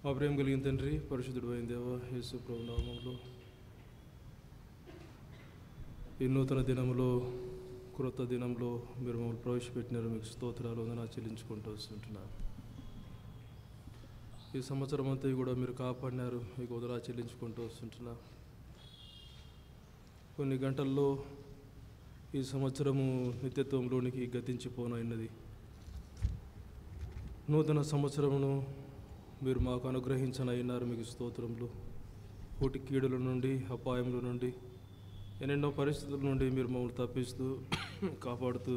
మా ప్రేమ కలిగిన తండ్రి, పరిశుద్ధుడు అయిన దేవ, యేసు ప్రభు నామములో ఈ నూతన దినంలో, క్రొత్త దినంలో మీరు మమ్మల్ని ప్రవేశపెట్టినారు. మీకు స్తోత్రాలు వందనాలు చెల్లించుకుంటూ వస్తుంటున్నాను. ఈ సంవత్సరం అంతా కూడా మీరు కాపాడినారు. మీకు వందనాలు చెల్లించుకుంటూ వస్తుంటున్నా. కొన్ని గంటల్లో ఈ సంవత్సరము నిత్యత్వంలోనికి గతించిపోనైనది. నూతన సంవత్సరమును మీరు మాకు అనుగ్రహించనన్నారు. మీకు స్తోత్రములు. కోటి కీడుల నుండి, అపాయముల నుండి, ఎన్నెన్నో పరిస్థితుల నుండి మీరు మమ్మల్ని తప్పిస్తూ కాపాడుతూ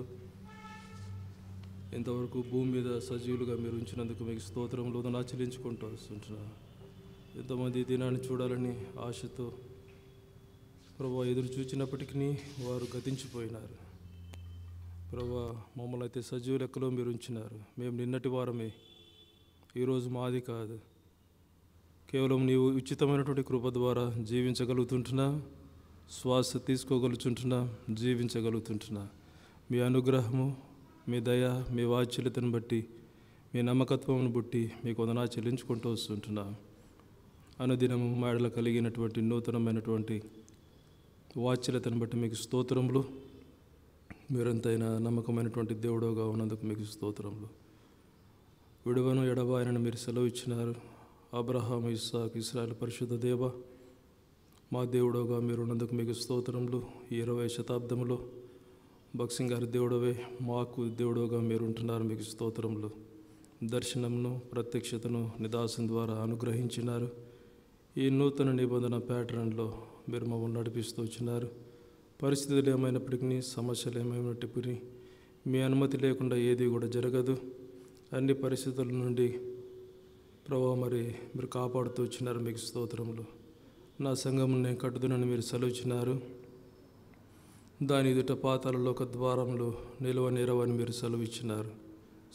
ఇంతవరకు భూమి మీద సజీవులుగా మీరు ఉంచినందుకు మీకు స్తోత్రములు వందనాలు చెల్లించుకుంటూ వస్తుంటున్నా. ఎంతోమంది ఈ దినాన్ని చూడాలని ఆశతో ప్రభువా ఎదురు చూచినప్పటికీ వారు గతించిపోయినారు. ప్రభువా మమ్మల్ని అయితే సజీవ లెక్కలో మీరు ఉంచినారు. మేము నిన్నటి వారమే, ఈరోజు మాది కాదు. కేవలం నీవు ఉచితమైనటువంటి కృప ద్వారా జీవించగలుగుతుంటున్నా, శ్వాస తీసుకోగలుగుతుంటున్నా, జీవించగలుగుతుంటున్నా. మీ అనుగ్రహము, మీ దయ, మీ వాత్సల్యతను బట్టి, మీ నమ్మకత్వమును బట్టి మీకు వందనాలు చెల్లించుకుంటూ వస్తుంటున్నా. అనుదినము మాడల కలిగినటువంటి నూతనమైనటువంటి వాత్సల్యతను బట్టి మీకు స్తోత్రములు. మీరంతైనా నమ్మకమైనటువంటి దేవుడుగా ఉన్నందుకు మీకు స్తోత్రములు. విడువను ఎడబాయనని మీరు సెలవు ఇచ్చినారు. అబ్రహాము, ఇస్సాకు, ఇశ్రాయేలు పరిశుద్ధ దేవ, మా దేవుడుగా మీరు ఉన్నందుకు మీకు స్తోత్రములు. ఈ 20వ శతాబ్దంలో భక్సింగ్ గారి దేవుడవే మాకు దేవుడుగా మీరు ఉంటున్నారు. మీకు స్తోత్రములు. దర్శనమును, ప్రత్యక్షతను నిదాసం ద్వారా అనుగ్రహించినారు. ఈ నూతన నిబంధన ప్యాటర్న్లో మీరు మమ్మల్ని నడిపిస్తూ వచ్చినారు. పరిస్థితులు ఏమైనప్పటికీ, సమస్యలు ఏమైనప్పటికీ మీ అనుమతి లేకుండా ఏది కూడా జరగదు. అన్ని పరిస్థితుల నుండి ప్రభావ మరి మీరు కాపాడుతూ వచ్చినారు. మీకు స్తోత్రములు. నా సంఘమును నేను కట్టుదునని మీరు సెలవిచ్చినారు. దాని ఎదుట పాతాళంలో ఒక ద్వారములు నిలవని మీరు సెలవిచ్చినారు.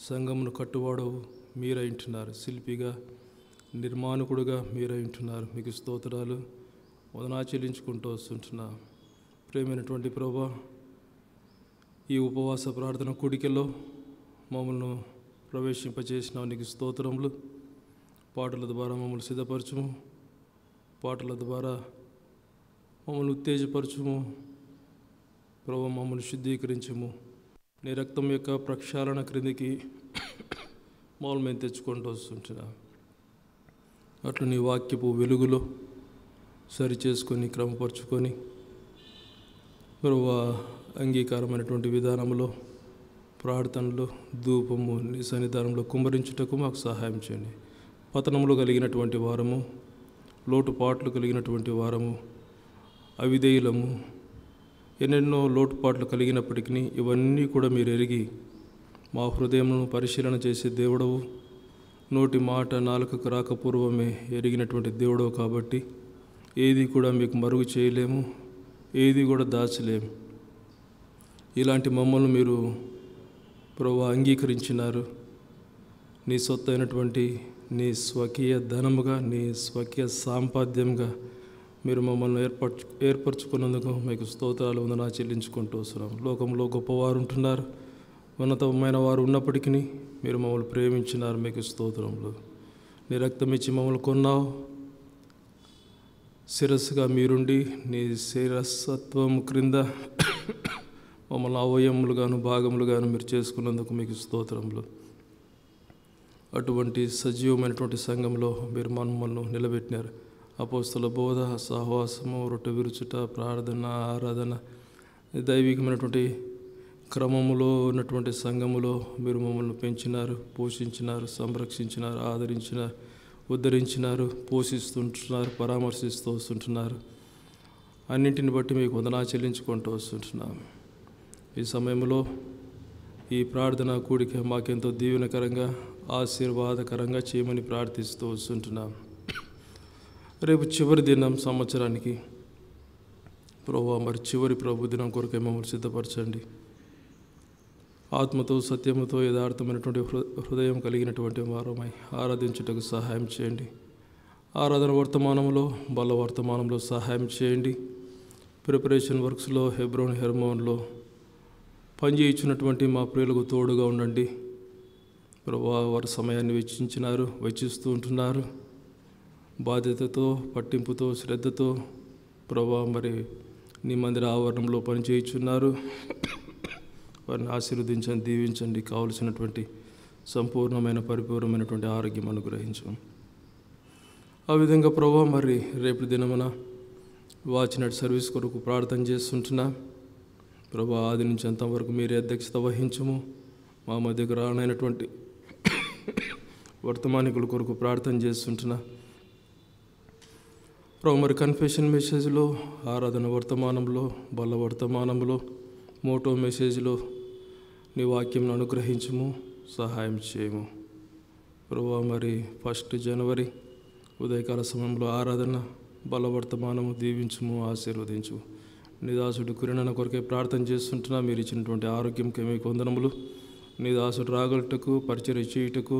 సంఘమును కట్టువాడవు మీరై ఉంటున్నారు. శిల్పిగా, నిర్మాణకుడుగా మీరై ఉంటున్నారు. మీకు స్తోత్రాలు వందనాలు చెల్లించుకుంటూ వస్తుంటున్నా. ప్రేమైనటువంటి ప్రభా, ఈ ఉపవాస ప్రార్థన కూడికలో మమ్మల్ని ప్రవేశింపజేసిన నీకు స్తోత్రములు. పాటల ద్వారా మమ్మల్ని సిద్ధపరచుము, పాటల ద్వారా మమ్మల్ని ఉత్తేజపరచుము. ప్రభు మమ్మల్ని శుద్ధీకరించుము. నీ రక్తం యొక్క ప్రక్షాళన క్రిందికి మమ్మల్ని మేము తెచ్చుకుంటూ వస్తుంటున్నా. అట్లు నీ వాక్యపు వెలుగులో సరి చేసుకొని క్రమపరుచుకొని ప్రభు అంగీకారమైనటువంటి విధానంలో ప్రార్థనలు, ధూపము నీ సన్నిధానంలో కుమ్మరించుటకు మాకు సహాయం చేయండి. పతనములు కలిగినటువంటి వారము, లోటుపాట్లు కలిగినటువంటి వారము, అవిధేయులము, ఎన్నెన్నో లోటుపాట్లు కలిగినప్పటికీ ఇవన్నీ కూడా మీరు ఎరిగి మా హృదయమును పరిశీలన చేసే దేవుడవు. నోటి మాట నాలుకకు రాకపూర్వమే ఎరిగినటువంటి దేవుడవు కాబట్టి ఏది కూడా మీకు మరుగు చేయలేము, ఏది కూడా దాచలేము. ఇలాంటి మమ్మల్ని మీరు ప్రభు అంగీకరించినారు. నీ సొత్తు అయినటువంటి నీ స్వకీయ ధనముగా, నీ స్వకీయ సాంపాద్యంగా మీరు మమ్మల్ని ఏర్పరచుకున్నందుకు మీకు స్తోత్రాలు వందనాలు చెల్లించుకుంటూ వస్తున్నాం. లోకంలో గొప్పవారు ఉంటున్నారు, ఉన్నతమైన వారు ఉన్నప్పటికీ మీరు మమ్మల్ని ప్రేమించినారు. మీకు స్తోత్రములు. నీ రక్తం ఇచ్చి మమ్మల్ని కొన్నావు. శిరస్సుగా మీరుండి నీ శిరస్సత్వం క్రింద మమ్మల్ని అవయములుగాను, భాగములుగాను మీరు చేసుకున్నందుకు మీకు స్తోత్రములు. అటువంటి సజీవమైనటువంటి సంఘంలో మీరు మమ్మల్ని నిలబెట్టినారు. అపోస్తల బోధ, సహవాసము, రొట్టె విరుచుట, ప్రార్థన, ఆరాధన, దైవికమైనటువంటి క్రమములో ఉన్నటువంటి సంఘములో మీరు మమ్మల్ని పెంచినారు, పోషించినారు, సంరక్షించినారు, ఆదరించినారు, ఉద్ధరించినారు, పోషిస్తుంటున్నారు, పరామర్శిస్తూ వస్తుంటున్నారు. అన్నింటిని బట్టి మీకు వందనాలు చెల్లించుకుంటూ వస్తుంటున్నాం. ఈ సమయంలో ఈ ప్రార్థన కూడిక మాకెంతో దీవెనకరంగా, ఆశీర్వాదకరంగా చేయమని ప్రార్థిస్తూ వస్తుంటున్నాం. రేపు చివరి దినం సంవత్సరానికి ప్రభువా, మరి చివరి ప్రభు దినం కొరకే మమ్మల్ని సిద్ధపరచండి. ఆత్మతో, సత్యముతో, యథార్థమైనటువంటి హృదయం కలిగినటువంటి వారమై ఆరాధించుటకు సహాయం చేయండి. ఆరాధన వర్తమానంలో, బల వర్తమానంలో సహాయం చేయండి. ప్రిపరేషన్ వర్క్స్లో, హెబ్రోన్, హెర్మోన్లో పనిచేయించినటువంటి మా ప్రియులకు తోడుగా ఉండండి. ప్రభువా, వారి సమయాన్ని వెచ్చిస్తుూ ఉంటున్నారు. బాధ్యతతో, పట్టింపుతో, శ్రద్ధతో ప్రభా మరి నీ మందిర ఆవరణంలో పనిచేయుచున్నారు. వారిని ఆశీర్వదించండి, దీవించండి. కావలసినటువంటి సంపూర్ణమైన పరిపూర్ణమైనటువంటి ఆరోగ్యం అనుగ్రహించం. ఆ విధంగా ప్రభా మరి రేపు దినమున వాచ్ నైట్ సర్వీస్ కొరకు ప్రార్థన చేస్తుంటున్నా. ప్రభా ఆది నుంచి అంతవరకు మీరే అధ్యక్షత వహించము. మా మధ్యకు రానైనటువంటి వర్తమానికుల కొరకు ప్రార్థన చేస్తుంటున్నా. ప్రభు మరి కన్ఫెషన్ మెసేజ్లో, ఆరాధన వర్తమానంలో, బల్ల వర్తమానంలో, మోటో మెసేజ్లో నీ వాక్యంను అనుగ్రహించము, సహాయం చేయము. ప్రభు మరి 1 జనవరి ఉదయకాల సమయంలో ఆరాధన, బల వర్తమానము దీవించము, ఆశీర్వదించు. నీ దాసుడు కురినన కొరకే ప్రార్థన చేస్తుంటున్నా. మీరు ఇచ్చినటువంటి ఆరోగ్యంకి మీకు వందనములు. నీ దాసుడు రాగలటకు, పరిచర్య చేయుటకు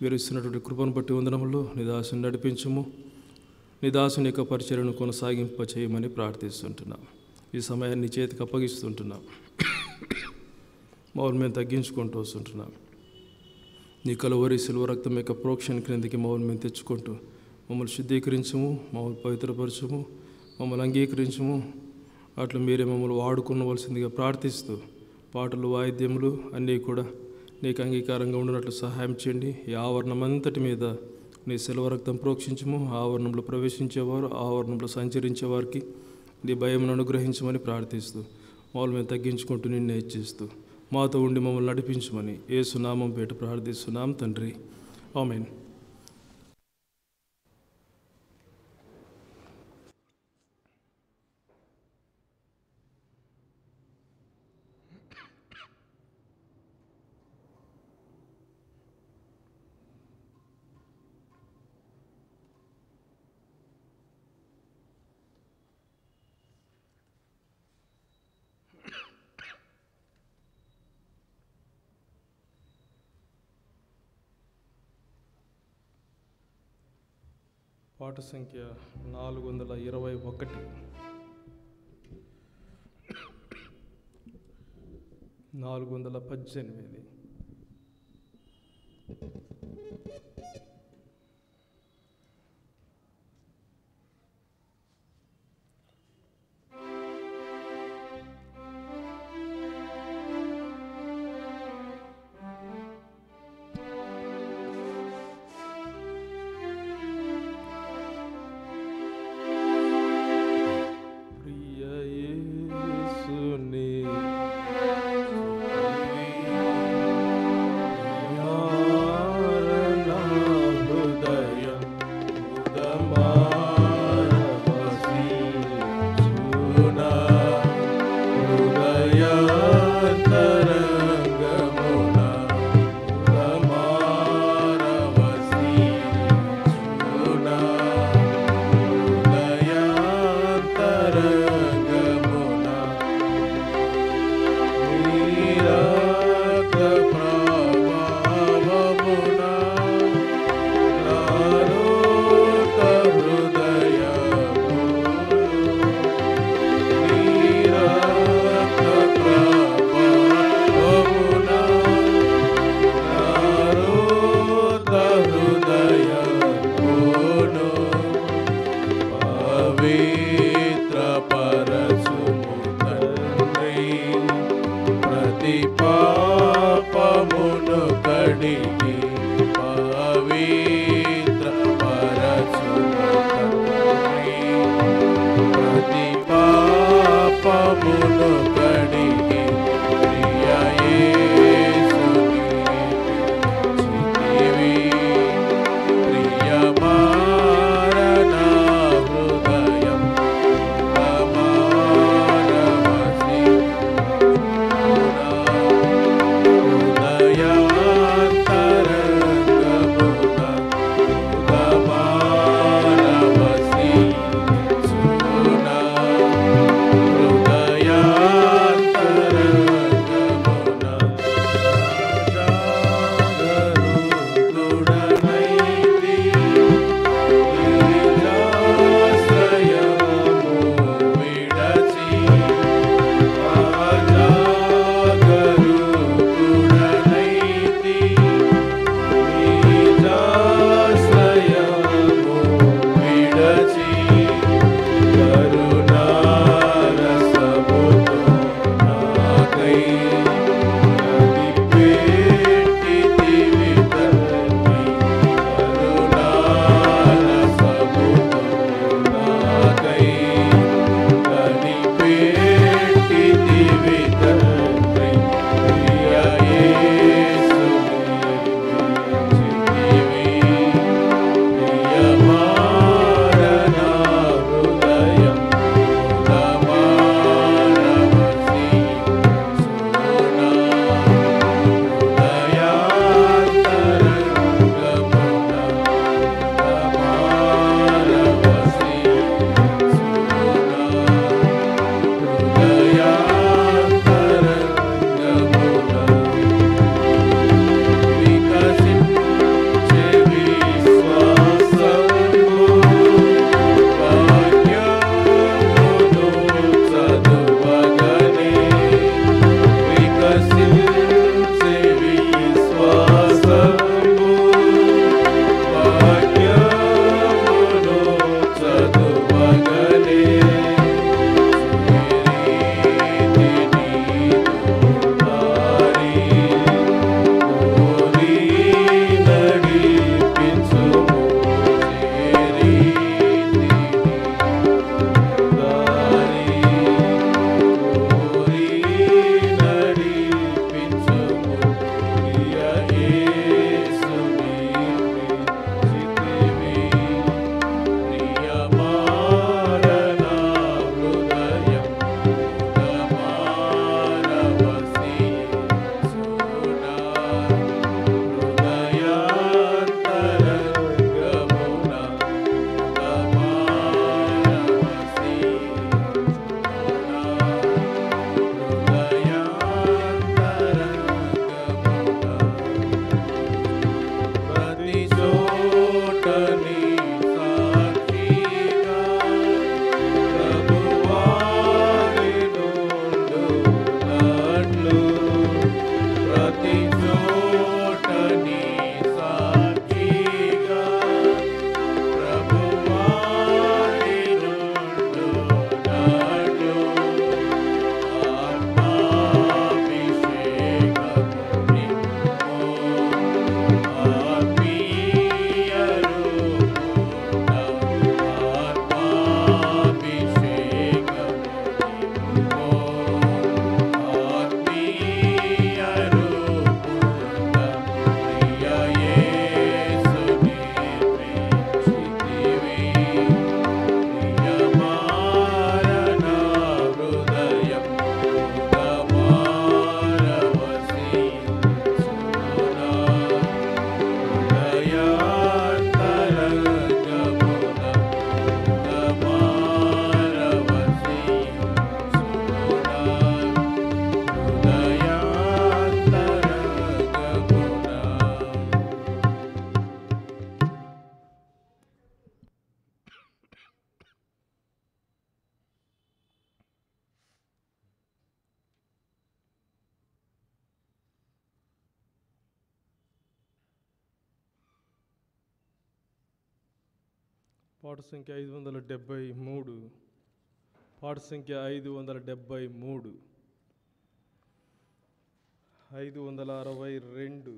మీరు ఇస్తున్నటువంటి కృపను బట్టి వందనములు. నీ దాసుని నడిపించము. నీ దాసుని యొక్క పరిచర్యను కొనసాగింప చేయమని ప్రార్థిస్తుంటున్నాం. ఈ సమయాన్ని చేతికి అప్పగిస్తుంటున్నాం. మౌలు మేము తగ్గించుకుంటూ వస్తుంటున్నాం. నీ కలువరి సిలువ రక్తం యొక్క ప్రోక్షణ క్రిందికి మౌలు మేము తెచ్చుకుంటూ మమ్మల్ని శుద్ధీకరించము, మమ్మల్ని పవిత్రపరచము, మమ్మల్ని అంగీకరించము. అట్లా మీరే మమ్మల్ని వాడుకునవలసిందిగా ప్రార్థిస్తూ పాటలు, వాయిద్యములు అన్నీ కూడా నీకు అంగీకారంగా ఉండినట్లు సహాయం చేయండి. ఈ ఆవరణం అంతటి మీద నీ సిలువ రక్తం ప్రోక్షించము. ఆవరణంలో ప్రవేశించేవారు, ఆవరణంలో సంచరించేవారికి నీ భయమును అనుగ్రహించమని ప్రార్థిస్తూ మమ్మల్ని మేము తగ్గించుకుంటూ నిన్ను హెచ్చిస్తూ మాతో ఉండి మమ్మల్ని నడిపించమని యేసు నామం పేట ప్రార్థిస్తున్నాం తండ్రి. ఆమేన్. పాట సంఖ్య 421. 418. పాట సంఖ్య 573. పాట సంఖ్య 573. 562.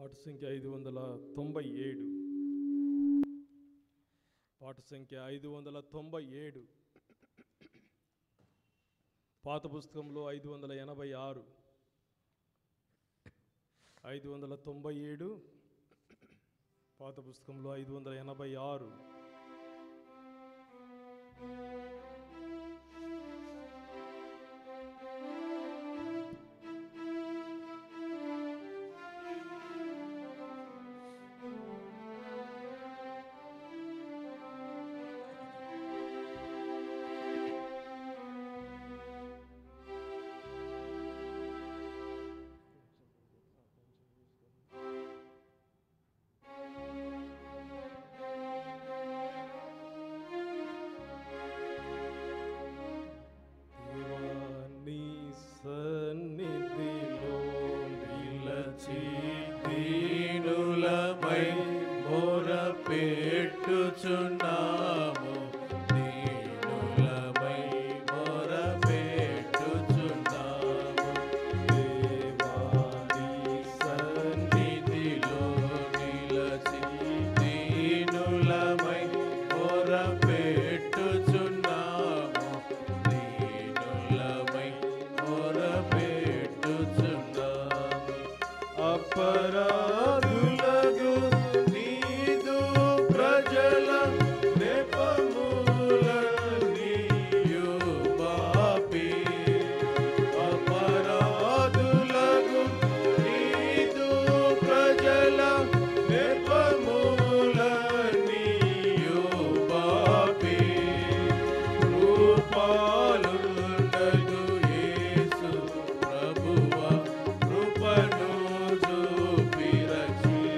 పాట సంఖ్య 597. పాట సంఖ్య 597. పాత పుస్తకంలో 586. 597. పాత పుస్తకంలో 586. సన్నిధిలో నిలచి దీనులమై మొరపెట్టుచున్నాము, దీనులమై మొరపెట్టుచున్నాము. దేవాని సన్నిధిలో నిలచి దీనులమై మొరపెట్టుచున్నాము, దీనులమై మొరపెట్టుచున్నాము. అపరాధులకు నీదు ప్రజల నెపములన్నీయు బాపి, అపరాధులకు నీదు ప్రజల నెపములన్నీయు బాపి, కృపాలుండగు యేసు ప్రభువా, కృపను చూపి రక్షించుము.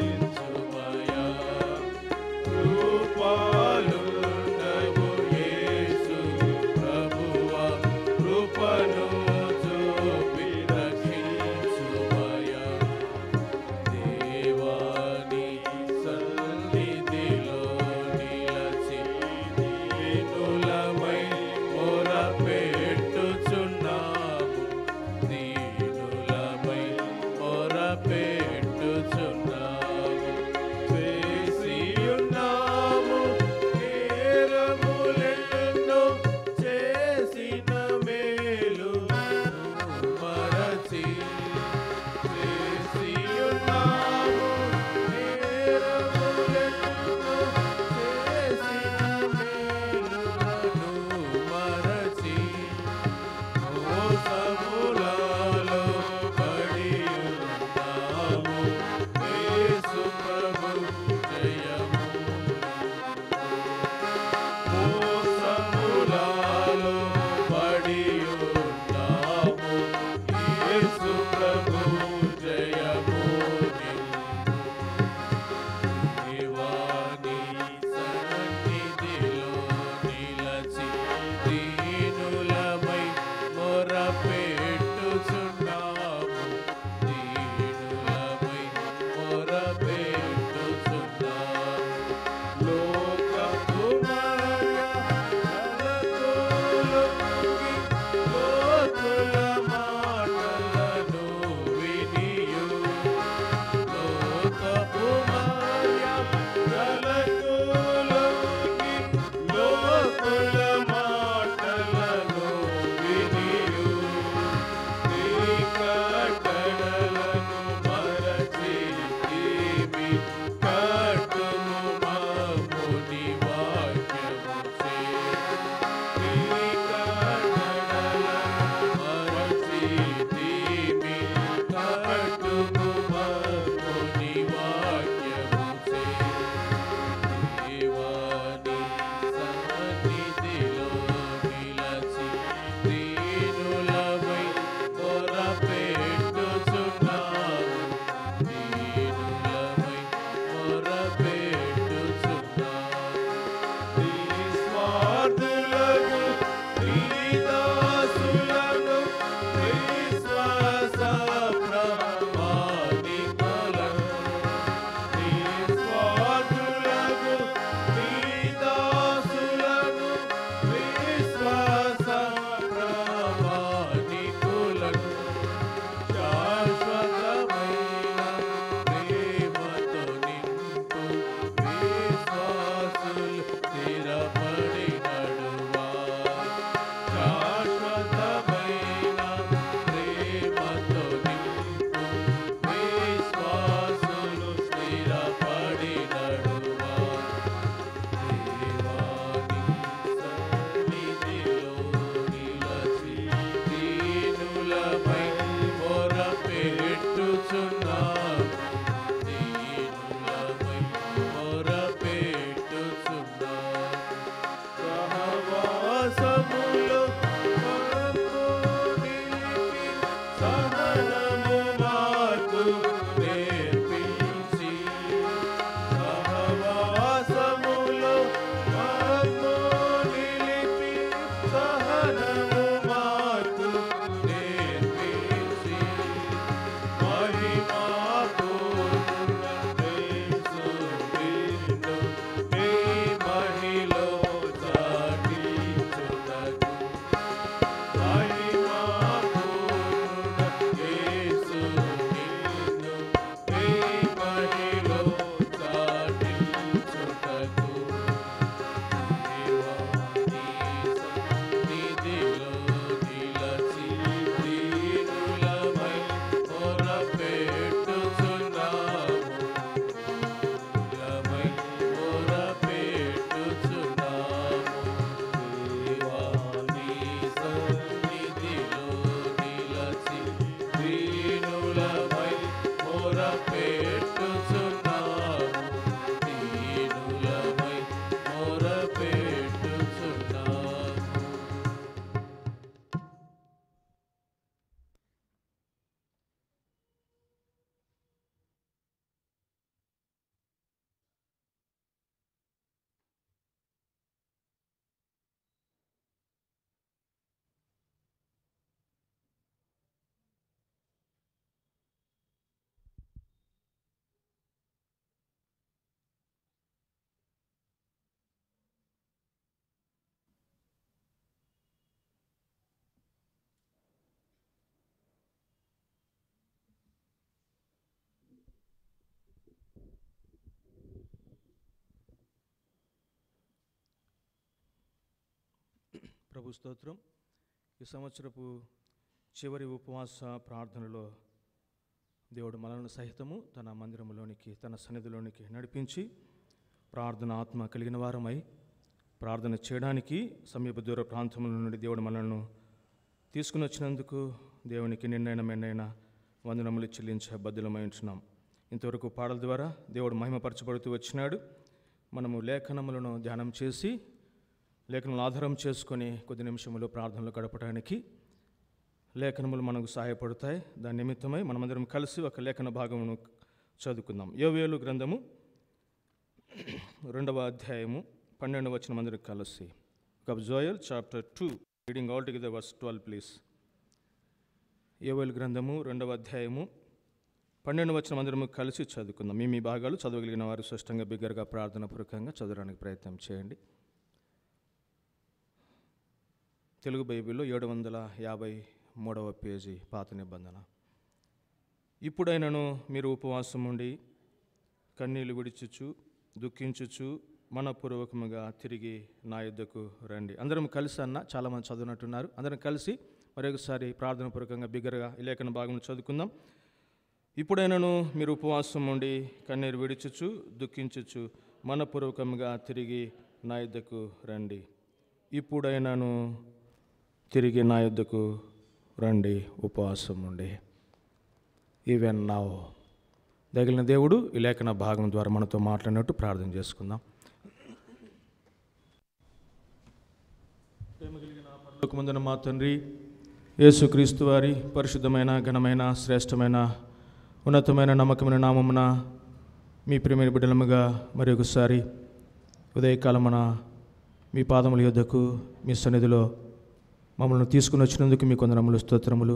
ప్రభు స్తోత్రం. ఈ సంవత్సరపు చివరి ఉపవాస ప్రార్థనలో దేవుడు మనల్ని సహితము తన మందిరంలోనికి, తన సన్నిధిలోనికి నడిపించి ప్రార్థన ఆత్మ కలిగిన వారమై ప్రార్థన చేయడానికి సమీప దూర ప్రాంతముల నుండి దేవుడు మనల్ని తీసుకుని వచ్చినందుకు దేవునికి నిన్నైన మెండైన వందనములు చెల్లించే బద్దులమై ఉంటున్నాం. ఇంతవరకు పాటల ద్వారా దేవుడు మహిమపరచబడుతూ వచ్చినాడు. మనము లేఖనములను ధ్యానం చేసి లేఖనములు ఆధారం చేసుకొని కొద్ది నిమిషములు ప్రార్థనలు గడపడానికి లేఖనములు మనకు సహాయపడతాయి. దాని నిమిత్తమై మనమందరం కలిసి ఒక లేఖన భాగమును చదువుకుందాం. యోవేలు గ్రంథము 2వ అధ్యాయము 12వ వచనం అందరికి కలిసి. Joel chapter 2 reading all together verse 12 please. యోవేలు గ్రంథము 2వ అధ్యాయము 12వ వచనం అందరం కలిసి చదువుకుందాం. మీ భాగాలు చదవగలిగిన వారు స్పష్టంగా బిగ్గరగా ప్రార్థన పూర్వకంగా చదవడానికి ప్రయత్నం చేయండి. తెలుగు బైబిల్లో 753వ పేజీ, పాత నిబంధన. ఇప్పుడైనను మీరు ఉపవాసం ఉండి కన్నీళ్లు విడిచుచు దుఃఖించుచు మనపూర్వకముగా తిరిగి నా యుద్ధకు రండి. అందరం కలిసి అన్న చాలామంది చదువునట్టున్నారు. అందరం కలిసి మరొకసారి ప్రార్థన పూర్వకంగా బిగ్గరగా ఈ లేఖన భాగం చదువుకుందాం. ఇప్పుడైనను మీరు ఉపవాసం ఉండి కన్నీరు విడిచుచు దుఃఖించుచు మనపూర్వకముగా తిరిగి నా యుద్ధకు రండి. ఇప్పుడైనాను తిరిగి నా యుద్ధకు రండి, ఉపవాసం ఉండి. Even now. దగిలిన దేవుడు ఈ లేఖన భాగం ద్వారా మనతో మాట్లాడినట్టు ప్రార్థన చేసుకుందాం. పరలోకమందున్న మా తండ్రి యేసుక్రీస్తు వారి పరిశుద్ధమైన ఘనమైన శ్రేష్టమైన ఉన్నతమైన నమ్మకమైన నామమున మీ ప్రియమైన బిడ్డలముగా మరి ఒకసారి ఉదయకాలమున మీ పాదముల యొద్దకు మీ సన్నిధిలో మమ్మల్ని తీసుకుని వచ్చినందుకు మీ కొందరములు స్తోత్రములు.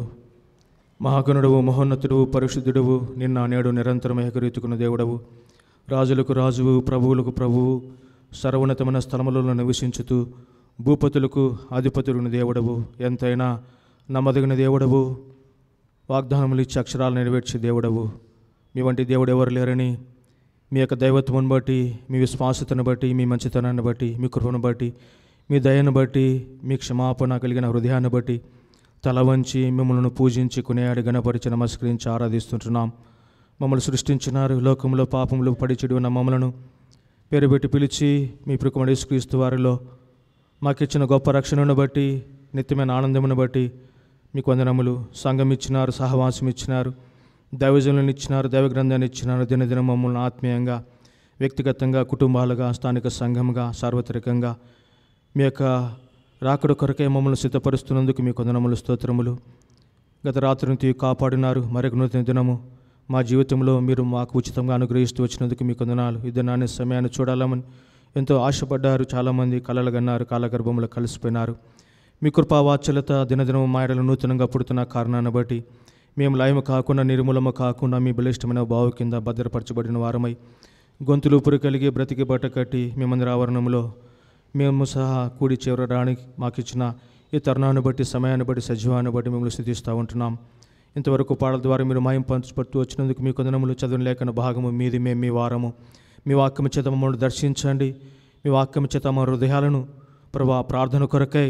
మహాగణుడవు, మహోన్నతుడవు, పరిశుద్ధుడవు, నిన్న నేడు నిరంతరం ఏకరీతుకున్న దేవుడవు, రాజులకు రాజువు, ప్రభువులకు ప్రభువు, సర్వోన్నతమైన స్థలములలో నివసించుతూ భూపతులకు అధిపతులను దేవుడవు, ఎంతైనా నమ్మదగిన దేవుడవు, వాగ్దానములు ఇచ్చి అక్షరాలు నెరవేర్చే దేవుడవు. మీ వంటి దేవుడు ఎవరు లేరని మీ యొక్క దైవత్వం బట్టి, మీ విశ్వాసతను బట్టి, మీ మంచితనాన్ని బట్టి, మీ కృపను బట్టి, మీ దయను బట్టి, మీ క్షమాపణ కలిగిన హృదయాన్ని బట్టి తల వంచి మిమ్మల్ని పూజించి కొనియాడి గణపరిచి నమస్కరించి ఆరాధిస్తుంటున్నాం. మమ్మల్ని సృష్టించినారు. లోకంలో పాపములు పడి చెడు ఉన్న మమ్మలను పేరు పెట్టి పిలిచి మీ ప్రియకుమారుడు యేసుక్రీస్తు వారిలో మాకిచ్చిన గొప్ప రక్షణను బట్టి, నిత్యమైన ఆనందమును బట్టి మీకు వందనములు. సంఘం ఇచ్చినారు, సహవాసం ఇచ్చినారు, దైవజనులను ఇచ్చినారు, దైవ గ్రంథాన్ని ఇచ్చినారు. దినదినం మమ్మల్ని ఆత్మీయంగా, వ్యక్తిగతంగా, కుటుంబాలుగా, స్థానిక సంఘంగా, సార్వత్రికంగా మీ యొక్క రాకడ కొరకే మమ్మల్ని సిద్ధపరుస్తున్నందుకు మీ కొందనములు స్తోత్రములు. గత రాత్రిని కాపాడినారు. మరొక నూతన దినము మా జీవితంలో మీరు మాకు ఉచితంగా అనుగ్రహిస్తూ వచ్చినందుకు మీ కొందనాలు. ఈ దినాన్ని సమయాన్ని చూడాలని ఎంతో ఆశపడ్డారు. చాలామంది కలలు కన్నారు, కాలగర్భంలో కలిసిపోయినారు. మీ కృపావాత్సల్యత దినదినము మాయడలు నూతనంగా పుడుతున్న కారణాన్ని బట్టి మేము లయము కాకుండా, నిర్మూలము కాకుండా మీ బలిష్టమైన బావు కింద భద్రపరచబడిన వారమై గొంతులు ఊపిరి కలిగి బ్రతికి బట్ట కట్టి మీ మందిర ఆవరణంలో మేము సహా కూడి చేరడానికి మాకు ఇచ్చిన ఈ తరుణాన్ని బట్టి, సమయాన్ని బట్టి, సజీవాన్ని బట్టి మిమ్మల్ని స్తుతిస్తూ ఉంటున్నాం. ఇంతవరకు పాటల ద్వారా మీరు మాయం పంచుపడుతూ వచ్చినందుకు మీ కొందనములు. చదువుని లేఖన భాగము మీది, మేము మీ వారము. మీ వాక్యము చేత మమ్మల్ని దర్శించండి. మీ వాక్యము చేత మా హృదయాలను ప్రభా ప్రార్థన కొరకై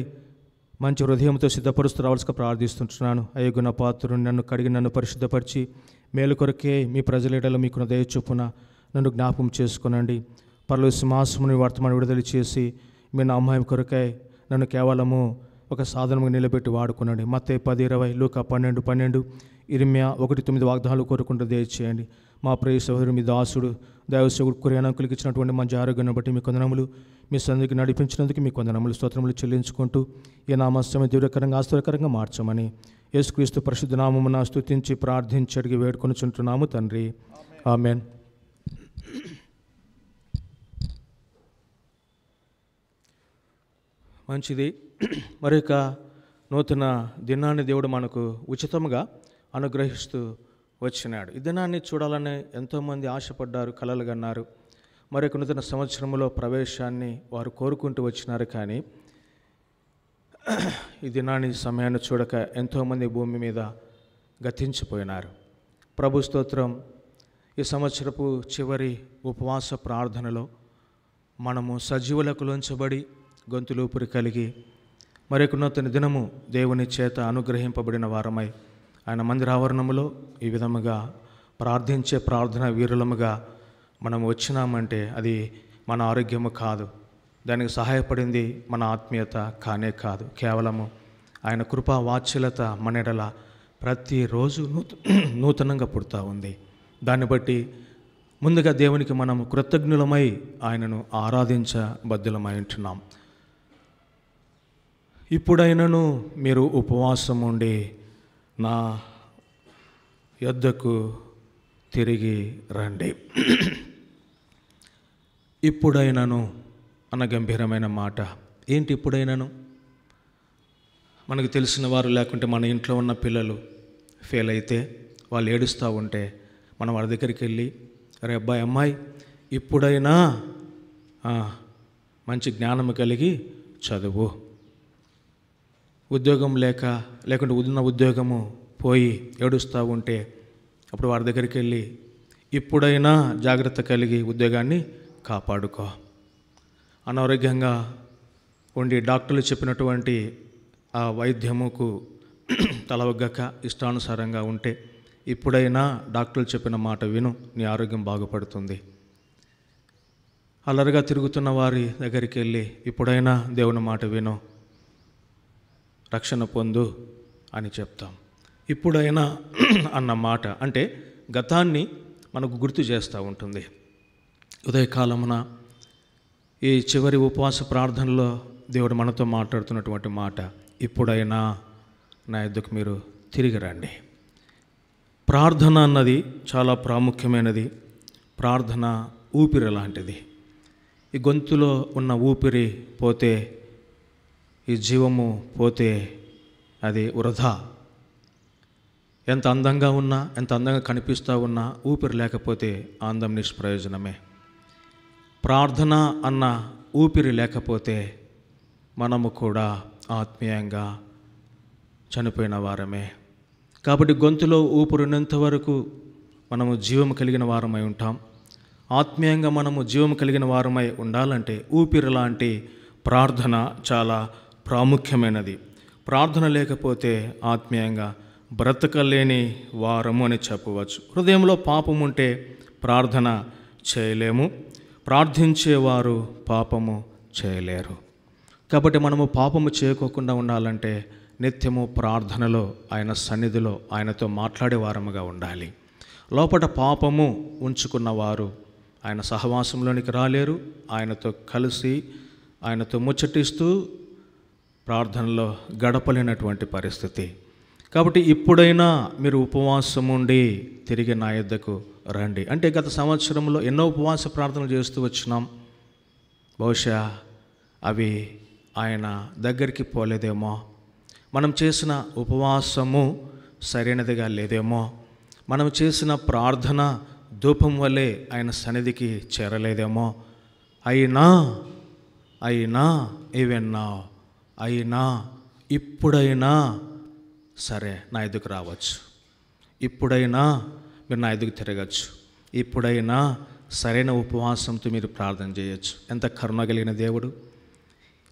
మంచి హృదయంతో సిద్ధపరుస్తూ రావాల్సిగా ప్రార్థిస్తుంటున్నాను. అయ్యగుణ పాత్రుని నన్ను కడిగి నన్ను పరిశుద్ధపరిచి మేలు కొరకే మీ ప్రజలేడలో మీకున్న దయ చొప్పున నన్ను జ్ఞాపకం చేసుకునండి. పరలోక సింహాసముని వర్తమానం విడుదల చేసి మీ నామం కొరకై నన్ను కేవలము ఒక సాధనముగా నిలబెట్టి వాడుకునండి. మత్తయి 10:20, లూకా 12:12, ఇర్మియా 1:9 వాగ్దానాలు కోరుకుంటూ దయచేయండి. మా ప్రియ సహోదరుడు మీ దాసుడు దైవసేవకుడు కుర్యానంకులకి ఇచ్చినటువంటి మంచి ఆరోగ్యాన్ని బట్టి మీ కొందనములు, మీ సన్నిధికి నడిపించినందుకు మీ కొందనములు స్తోత్రములు చెల్లించుకుంటూ ఈ నామస్యమే దివ్యకరంగా ఆశ్చర్యకరంగా మార్చమని యేసుక్రీస్తు పరిశుద్ధ నామమున స్తుతించి ప్రార్థించి అడిగి వేడుకొనుచుంటున్నాము తండ్రి. ఆమేన్. మంచిది. మరొక నూతన దినాన్ని దేవుడు మనకు ఉచితంగా అనుగ్రహిస్తూ వచ్చినాడు. ఈ దినాన్ని చూడాలని ఎంతోమంది ఆశపడ్డారు, కలలు కన్నారు. మరొక నూతన సంవత్సరంలో ప్రవేశాన్ని వారు కోరుకుంటూ వచ్చినారు. కానీ ఈ దినాన్ని సమయాన్ని చూడక ఎంతోమంది భూమి మీద గతించిపోయినారు. ప్రభు స్తోత్రం. ఈ సంవత్సరపు చివరి ఉపవాస ప్రార్థనలో మనము సజీవులకు లోంచబడి గొంతులూపిరి కలిగి మరొక నూతన దినము దేవుని చేత అనుగ్రహింపబడిన వారమై ఆయన మందిరావరణములో ఈ విధముగా ప్రార్థించే ప్రార్థన వీరులముగా మనం వచ్చినామంటే అది మన ఆరోగ్యము కాదు, దానికి సహాయపడింది మన ఆత్మీయత కానే కాదు. కేవలము ఆయన కృపా వాత్సల్యత మన ఎడల ప్రతిరోజు నూతనంగా పుడతా ఉంది. దాన్ని బట్టి ముందుగా దేవునికి మనం కృతజ్ఞులమై ఆయనను ఆరాధించబద్ధులమై ఉంటున్నాం. ఇప్పుడైనను మీరు ఉపవాసం ఉండి నా యొద్దకు తిరిగి రండి. ఇప్పుడైనను అన్న గంభీరమైన మాట. ఏంటి ఇప్పుడైనను? మనకు తెలిసిన వారు లేకుంటే మన ఇంట్లో ఉన్న పిల్లలు ఫెయిల్ అయితే వాళ్ళు ఏడుస్తూ ఉంటే మనం వారి దగ్గరికి వెళ్ళి, అరే అబ్బాయి అమ్మాయి ఇప్పుడైనా మంచి జ్ఞానం కలిగి చదువు. ఉద్యోగం లేకుంటే ఉన్న ఉద్యోగము పోయి ఏడుస్తూ ఉంటే అప్పుడు వారి దగ్గరికి వెళ్ళి ఇప్పుడైనా జాగ్రత్త కలిగి ఉద్యోగాన్ని కాపాడుకో. అనారోగ్యంగా ఉండి డాక్టర్లు చెప్పినటువంటి ఆ వైద్యముకు తలవగ్గక ఇష్టానుసారంగా ఉంటే ఇప్పుడైనా డాక్టర్లు చెప్పిన మాట విను, నీ ఆరోగ్యం బాగుపడుతుంది. అలరిగా తిరుగుతున్న వారి దగ్గరికి వెళ్ళి ఇప్పుడైనా దేవుని మాట విను, రక్షణ పొందు అని చెప్తాం. ఇప్పుడైనా అన్న మాట అంటే గతాన్ని మనకు గుర్తు చేస్తూ ఉంటుంది. ఉదయకాలమున ఈ చివరి ఉపవాస ప్రార్థనలో దేవుడు మనతో మాట్లాడుతున్నటువంటి మాట, ఇప్పుడైనా నా యొద్దకు మీరు తిరిగి రండి. ప్రార్థన అన్నది చాలా ప్రాముఖ్యమైనది. ప్రార్థన ఊపిరి లాంటిది. ఈ గొంతులో ఉన్న ఊపిరి పోతే, ఈ జీవము పోతే అది వృధా. ఎంత అందంగా ఉన్నా, ఎంత అందంగా కనిపిస్తూ ఉన్నా ఊపిరి లేకపోతే అందం నిష్ప్రయోజనమే. ప్రార్థన అన్న ఊపిరి లేకపోతే మనము కూడా ఆత్మీయంగా చనిపోయిన వారమే. కాబట్టి గొంతులో ఊపిరి ఉన్నంత వరకు మనము జీవము కలిగిన వారమై ఉంటాం. ఆత్మీయంగా మనము జీవము కలిగిన వారమై ఉండాలంటే ఊపిరి లాంటి ప్రార్థన చాలా ప్రాముఖ్యమైనది. ప్రార్థన లేకపోతే ఆత్మీయంగా బ్రతకలేని వారము అని చెప్పవచ్చు. హృదయంలో పాపం ఉంటే ప్రార్థన చేయలేము, ప్రార్థించేవారు పాపము చేయలేరు. కాబట్టి మనము పాపము చేయకోకుండా ఉండాలంటే నిత్యము ప్రార్థనలో ఆయన సన్నిధిలో ఆయనతో మాట్లాడే వారముగా ఉండాలి. లోపల పాపము ఉంచుకున్నవారు ఆయన సహవాసంలోనికి రాలేరు. ఆయనతో కలిసి ఆయనతో ముచ్చటిస్తూ ప్రార్థనలో గడపలేనటువంటి పరిస్థితి. కాబట్టి ఇప్పుడైనా మీరు ఉపవాసం ఉండి తిరిగి నా యొద్దకు రండి. అంటే గత సంవత్సరంలో ఎన్నో ఉపవాస ప్రార్థనలు చేస్తూ వచ్చినాం. బహుశా అవి ఆయన దగ్గరికి పోలేదేమో, మనం చేసిన ఉపవాసము సరైనదిగా లేదేమో, మనం చేసిన ప్రార్థన ధూపం వల్లే ఆయన సన్నిధికి చేరలేదేమో. అయినా అయినా ఇప్పుడైనా సరే నా ఎదుకు రావచ్చు, ఇప్పుడైనా మీరు నా ఎదుగు తిరగచ్చు, ఇప్పుడైనా సరైన ఉపవాసంతో మీరు ప్రార్థన చేయొచ్చు. ఎంత కరుణ కలిగిన దేవుడు,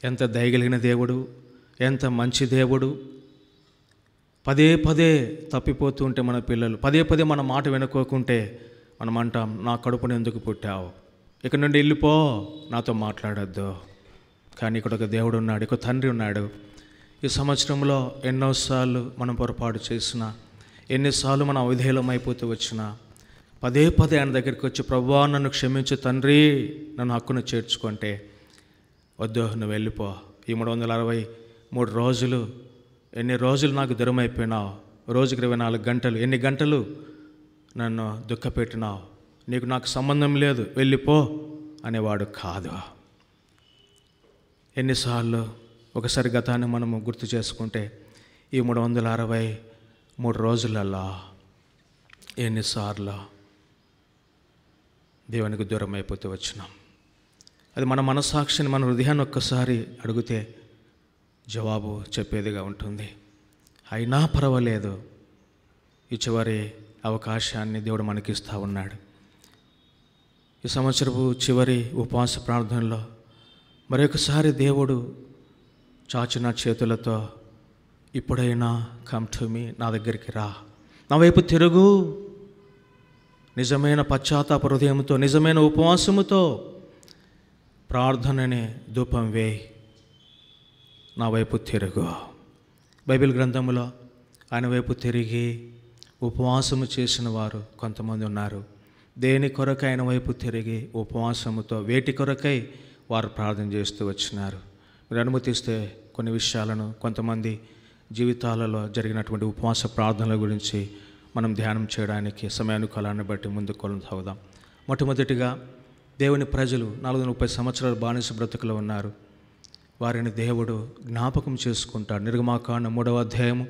ఎంత దయగలిగిన దేవుడు, ఎంత మంచి దేవుడు. పదే పదే తప్పిపోతూ ఉంటే మన పిల్లలు, పదే పదే మన మాట వినుకోకుంటే మనం అంటాం, నా కడుపుని ఎందుకు పుట్టావు, ఇక్కడ నుండి వెళ్ళిపో, నాతో మాట్లాడొద్దు. కానీ ఇక్కడ ఒక దేవుడు ఉన్నాడు, ఒక తండ్రి ఉన్నాడు. ఈ సంవత్సరంలో ఎన్నోసార్లు మనం పొరపాటు చేసినా, ఎన్నిసార్లు మనం అవిధేయులం అయిపోతూ వచ్చినా, పదే పదే ఆయన దగ్గరికి వచ్చి, ప్రభువా నన్ను క్షమించు తండ్రి, నన్ను హక్కును చేర్చుకుంటే, వద్దు నువ్వు వెళ్ళిపో, ఈ 363 రోజులు ఎన్ని రోజులు నాకు దూరం అయిపోయినావు, రోజుకి 24 గంటలు, ఎన్ని గంటలు నన్ను దుఃఖపెట్టినావు, నీకు నాకు సంబంధం లేదు, వెళ్ళిపో అనేవాడు కాదు. ఎన్నిసార్లు ఒకసారి గతాన్ని మనము గుర్తు చేసుకుంటే, ఈ 363 రోజులలో ఎన్నిసార్లు దేవునికి దూరం అయిపోతూ వచ్చినాం. అది మన మనస్సాక్షిని, మన హృదయాన్ని ఒక్కసారి అడిగితే జవాబు చెప్పేదిగా ఉంటుంది. అయినా పర్వాలేదు, ఈ చివరి అవకాశాన్ని దేవుడు మనకి ఇస్తూ ఉన్నాడు. ఈ సంవత్సరపు చివరి ఉపవాస ప్రార్థనలో మరొకసారి దేవుడు చాచిన చేతులతో, ఇప్పుడైనా కమ్ టు మీ, నా దగ్గరికి రా, నా వైపు తిరుగు, నిజమైన పశ్చాత్తాప హృదయంతో, నిజమైన ఉపవాసముతో ప్రార్థనని ధూపం వేయి, నా వైపు తిరుగు. బైబిల్ గ్రంథంలో ఆయన వైపు తిరిగి ఉపవాసము చేసిన వారు కొంతమంది ఉన్నారు. దేని కొరకై ఆయన వైపు తిరిగి ఉపవాసముతో, వేటి కొరకై వారు ప్రార్థన చేస్తూ వచ్చినారు. మీరు అనుమతిస్తే కొన్ని విషయాలను, కొంతమంది జీవితాలలో జరిగినటువంటి ఉపవాస ప్రార్థనల గురించి మనం ధ్యానం చేయడానికి సమయానుకాలాన్ని బట్టి ముందుకు కొనసాగుదాం. మొట్టమొదటిగా దేవుని ప్రజలు 430 సంవత్సరాలు బానిస బ్రతుకులో ఉన్నారు. వారిని దేవుడు జ్ఞాపకం చేసుకుంటాడు. నిర్గమాకాండం 3వ అధ్యాయము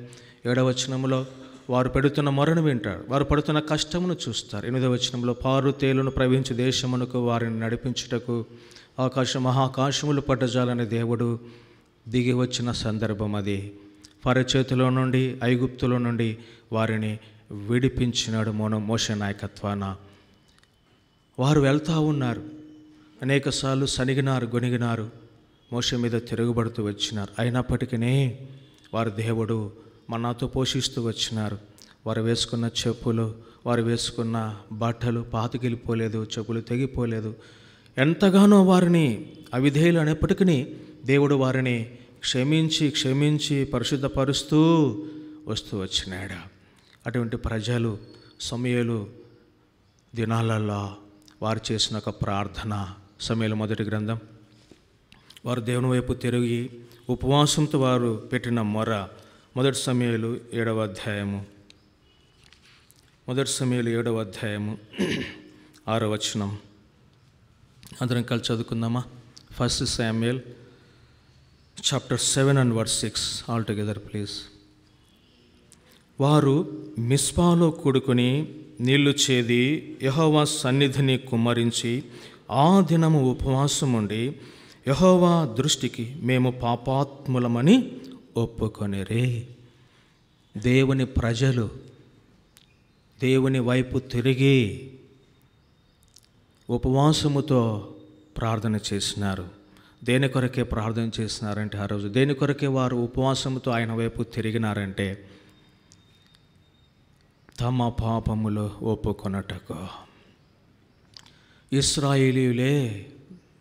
7వ వచనంలో వారు పెడుతున్న మొరను వింటాడు, వారు పడుతున్న కష్టమును చూస్తారు. 8వ వచనంలో పారు తేలును ప్రవహించి దేశమునకు వారిని నడిపించుటకు మహాకాశములు పట్టజాలని దేవుడు దిగి వచ్చిన సందర్భం అది. ఫరో చేతిలో నుండి, ఐగుప్తులో నుండి వారిని విడిపించినాడు మోషే నాయకత్వాన. వారు వెళ్తూ ఉన్నారు, అనేకసార్లు సనిగినారు, గొనిగినారు, మోషే మీద తిరుగుబడుతూ వచ్చినారు. అయినప్పటికీ వారు దేవుడు మన్నాతో పోషిస్తూ వచ్చినారు. వారు వేసుకున్న చెప్పులు, వారు వేసుకున్న బట్టలు పాతుకెళ్ళిపోలేదు, చెప్పులు తెగిపోలేదు. ఎంతగానో వారిని అవిధేయులు అనేప్పటికీ దేవుడు వారిని క్షమించి పరిశుద్ధపరుస్తూ వస్తూ వచ్చినాడు. అటువంటి ప్రజలు సమూయేలు దినాలలో వారు చేసిన ఒక ప్రార్థన, సమూయేలు మొదటి గ్రంథం, వారు దేవుని వైపు తిరిగి ఉపవాసంతో వారు పెట్టిన మొర, మొదటి సమూయేలు 7వ అధ్యాయము 6వ వచనం. అందరం కలిసి చదువుకుందామా? 1 Samuel chapter 7 and verse 6 all together please. వారు మిస్పాలో కూడుకొని నీళ్లు చేది యెహోవా సన్నిధిని కుమ్మరించి ఆ దినము ఉపవాసం ఉండి యెహోవా దృష్టికి మేము పాపాత్ములమని ఒప్పుకొనిరే. దేవుని ప్రజలు దేవుని వైపు తిరిగి ఉపవాసముతో ప్రార్థన చేసినారు. దేని కొరకే ప్రార్థన చేసినారంటే, ఆ రోజు దేని కొరకే వారు ఉపవాసముతో ఆయన వైపు తిరిగినారంటే, తమ పాపములు ఒప్పుకొనుటకు. ఇశ్రాయేలీయులే,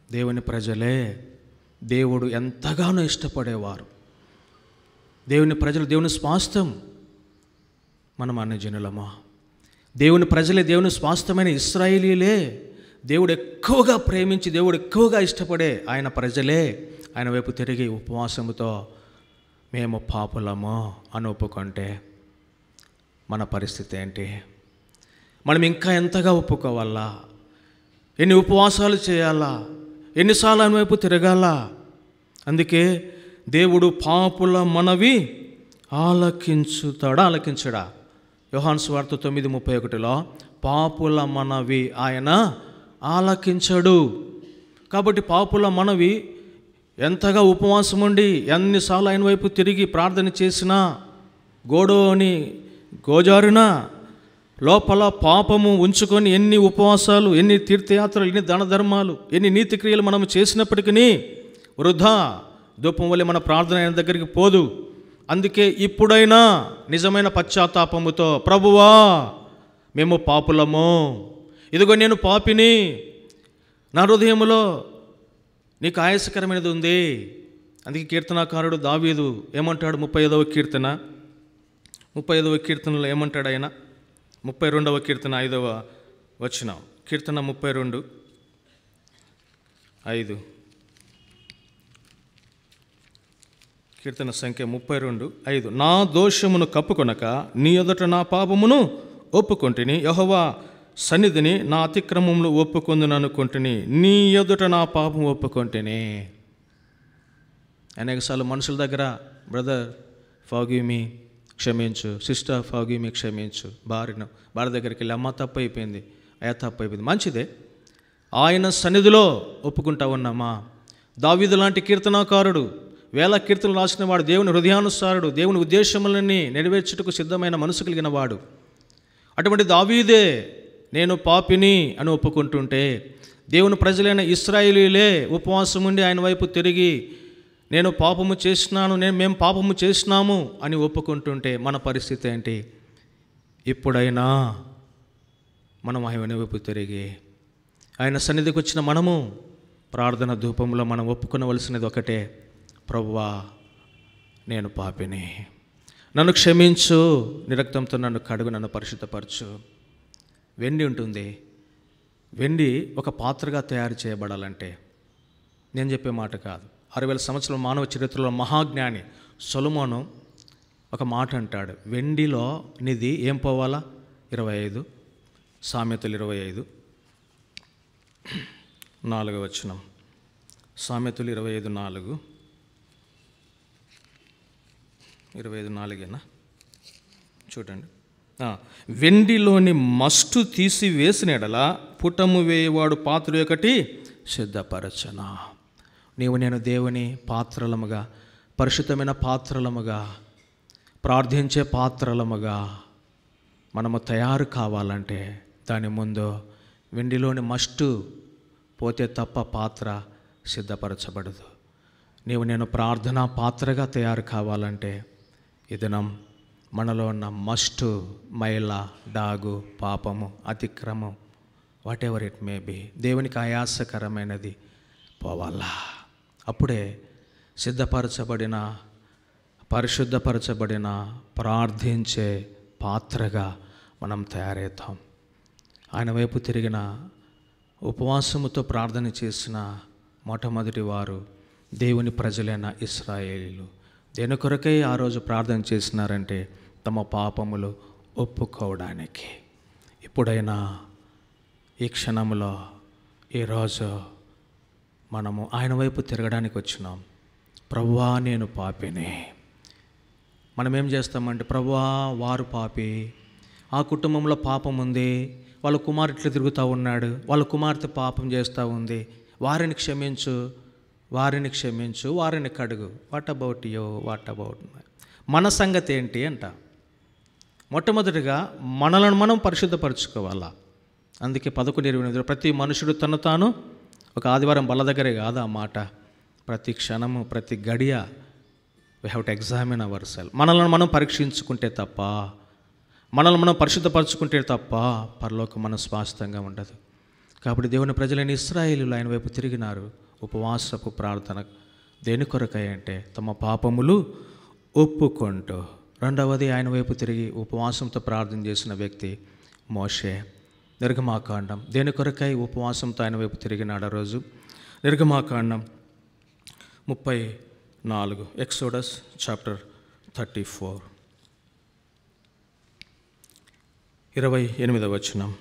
దేవుని ప్రజలే దేవుడు ఎంతగానో ఇష్టపడేవారు. దేవుని ప్రజలు దేవుని స్వాస్థ్యం. మనం అన్యజనులమా? దేవుని ప్రజలే, దేవుని స్వాస్థ్యమైన ఇశ్రాయేలీయులే దేవుడు ఎక్కువగా ప్రేమించి, దేవుడు ఎక్కువగా ఇష్టపడే ఆయన ప్రజలే ఆయన వైపు తిరిగి ఉపవాసముతో మేము పాపులము అని ఒప్పుకుంటే మన పరిస్థితి ఏంటి? మనం ఇంకా ఎంతగా ఒప్పుకోవాలా? ఎన్ని ఉపవాసాలు చేయాలా? ఎన్నిసార్లు ఆయన వైపు తిరగాలా? అందుకే దేవుడు పాపుల మనవి ఆలకించడా? యోహాను సువార్త 9:31లో పాపుల మనవి ఆయన ఆలకించడు. కాబట్టి పాపుల మనవి ఎంతగా ఉపవాసం ఉండి ఎన్నిసార్లు ఆయన వైపు తిరిగి ప్రార్థన చేసినా, గోడోని గోజారునా, లోపల పాపము ఉంచుకొని ఎన్ని ఉపవాసాలు, ఎన్ని తీర్థయాత్రలు, ఎన్ని దాన ధర్మాలు, ఎన్ని నీతి క్రియలు మనం చేసినప్పటికీ వృధా. ధూపం వల్ల మన ప్రార్థన ఆయన దగ్గరికి పోదు. అందుకే ఇప్పుడైనా నిజమైన పశ్చాత్తాపముతో, ప్రభువా మేము పాపులము, ఇదిగో నేను పాపిని, నా హృదయములో నీకు ఆయాసకరమైనది ఉంది. అందుకే కీర్తనాకారుడు దావీదు ఏమంటాడు? 35వ కీర్తనలో ఏమంటాడు ఆయన? 32వ కీర్తన 5వ వచనం, కీర్తన 32:5. కీర్తన సంఖ్య 32:5. నా దోషమును కప్పుకొనక నీ ఎదుట నా పాపమును ఒప్పుకొంటిని, యెహోవా సన్నిధిని నా అతిక్రమములు ఒప్పుకొందుననుకొంటిని, నీ ఎదుట నా పాపం ఒప్పుకొంటిని. అనేకసార్లు మనుషుల దగ్గర బ్రదర్ ఫర్గివ్ మీ, క్షమించు, సిస్టర్ ఫర్గివ్ మీ, క్షమించు. భార్య దగ్గరికి వెళ్ళి అమ్మ తప్పు అయిపోయింది, అయ్యా తప్పు అయిపోయింది, మంచిదే. ఆయన సన్నిధిలో ఒప్పుకుంటా ఉన్నామా? దావీదు లాంటి కీర్తనాకారుడు, వేల కీర్తనలు రాసిన వాడు, దేవుని హృదయానుసారుడు, దేవుని ఉద్దేశములన్నీ నెరవేర్చుటకు సిద్ధమైన మనసు కలిగిన వాడు. అటువంటి దావీదే నేను పాపిని అని ఒప్పుకుంటుంటే, దేవుని ప్రజలైన ఇశ్రాయేలీయులే ఉపవాసం ఉండి ఆయన వైపు తిరిగి నేను పాపము చేసినాను, మేము పాపము చేసినాము అని ఒప్పుకుంటుంటే మన పరిస్థితి ఏంటి? ఇప్పుడైనా మనం ఆయన వైపు తిరిగి ఆయన సన్నిధికి వచ్చిన మనము ప్రార్థన ధూపంలో మనం ఒప్పుకొనవలసినది ఒకటే, ప్రభువా నేను పాపిని, నన్ను క్షమించు, నీ రక్తంతో నన్ను కడుగు, నన్ను పరిశుద్ధపరచు. వెండి ఉంటుంది, వెండి ఒక పాత్రగా తయారు చేయబడాలంటే, నేను చెప్పే మాట కాదు, 6000 సంవత్సరాల మానవ చరిత్రలో మహాజ్ఞాని సొలొమోను ఒక మాట అంటాడు, వెండిలో నిధి ఏం పోవాలా? 25 సామెతలు 25:4. సామెతలు 25:4. 25:4 చూడండి. వెండిలోని మస్టు తీసి వేసిన ఎడల పుటము వేయవాడు పాత్ర ఒకటి సిద్ధపరచనా. నీవు నేను దేవుని పాత్రలముగా, పరిశుద్ధమైన పాత్రలముగా, ప్రార్థించే పాత్రలముగా మనము తయారు కావాలంటే దాని ముందు వెండిలోని మస్టు పోతే తప్ప పాత్ర సిద్ధపరచబడదు. నీవు నేను ప్రార్థనా పాత్రగా తయారు కావాలంటే ఈ దినం మనలో ఉన్న మస్టు, మైల, డాగు, పాపము, అతిక్రమం, whatever it may be, దేవునికి ఆయాసకరమైనది పోవాలా. అప్పుడే సిద్ధపరచబడిన, పరిశుద్ధపరచబడిన, ప్రార్థించే పాత్రగా మనం తయారవుతాం. ఆయన వైపు తిరిగిన, ఉపవాసముతో ప్రార్థన చేసిన మొట్టమొదటి వారు దేవుని ప్రజలైన ఇశ్రాయేలీయులు. దేని కొరకై ఆ రోజు ప్రార్థన చేసినారంటే తమ పాపములు ఒప్పుకోవడానికి. ఇప్పుడైనా ఈ క్షణంలో, ఈరోజు మనము ఆయన వైపు తిరగడానికి వచ్చినాం. ప్రభువా నేను పాపిని. మనం ఏం చేస్తామంటే, ప్రభువా వారు పాపి, ఆ కుటుంబంలో పాపం ఉంది, వాళ్ళ కుమారుడు ఇట్లా తిరుగుతూ ఉన్నాడు, వాళ్ళ కుమార్తె పాపం చేస్తూ ఉంది, వారిని క్షమించు, వారిని క్షమించు, వారిని కడుగు. వాట్ అబౌట్ యో, వాట్ అబౌట్ మన సంగతి ఏంటి అంట. మొట్టమొదటిగా మనలను మనం పరిశుద్ధపరచుకోవాలా. అందుకే 11:28 ప్రతి మనుషుడు తను తాను, ఒక ఆదివారం బల్ల దగ్గరే కాదు ఆ మాట, ప్రతి క్షణము, ప్రతి గడియ we have to examine our self. మనల్ని మనం పరీక్షించుకుంటే తప్ప, మనల్ని మనం పరిశుద్ధపరచుకుంటే తప్ప పరలోకం మన స్వాస్థ్యంగా ఉండదు. కాబట్టి దేవుని ప్రజలైన ఇశ్రాయేలీయులు ఆయన వైపు తిరిగినారు. ఉపవాసపు ప్రార్థన దేని కొరకై అంటే తమ పాపములు ఒప్పుకుంటూ. రెండవది ఆయన వైపు తిరిగి ఉపవాసంతో ప్రార్థన చేసిన వ్యక్తి మోషే. నిర్గమాకాండం దేని కొరకై ఉపవాసంతో ఆయన వైపు తిరిగినాడు ఆ రోజు? నిర్గమాకాండం 34, ఎక్సోడస్ చాప్టర్ 34, 28వ వచనం.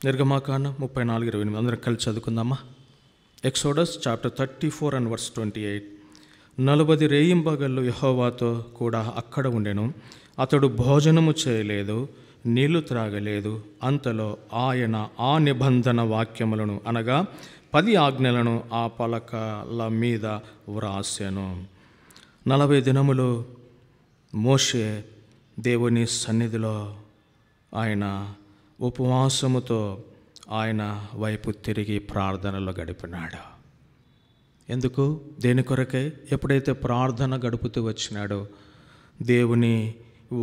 నిర్గమాకాండం 34:28 అందరం కలిసి చదువుకుందామా? Exodus chapter 34 and verse 28. 40 రేయింబగళ్ళు యెహోవాతో కూడా అక్కడ ఉండెను. అతడు భోజనము చేయలేదు, నీళ్లు త్రాగలేదు. అంతలో ఆయన ఆ నిబంధన వాక్యములను, అనగా 10 ఆజ్ఞలను ఆ పలకల మీద వ్రాసెను. 40 దినములు మోషే దేవుని సన్నిధిలో ఆయన ఉపవాసముతో ఆయన వైపు తిరిగి ప్రార్థనలో గడిపినాడు. ఎందుకు? దేని కొరకై? ఎప్పుడైతే ప్రార్థన గడుపుతూ వచ్చినాడో దేవుని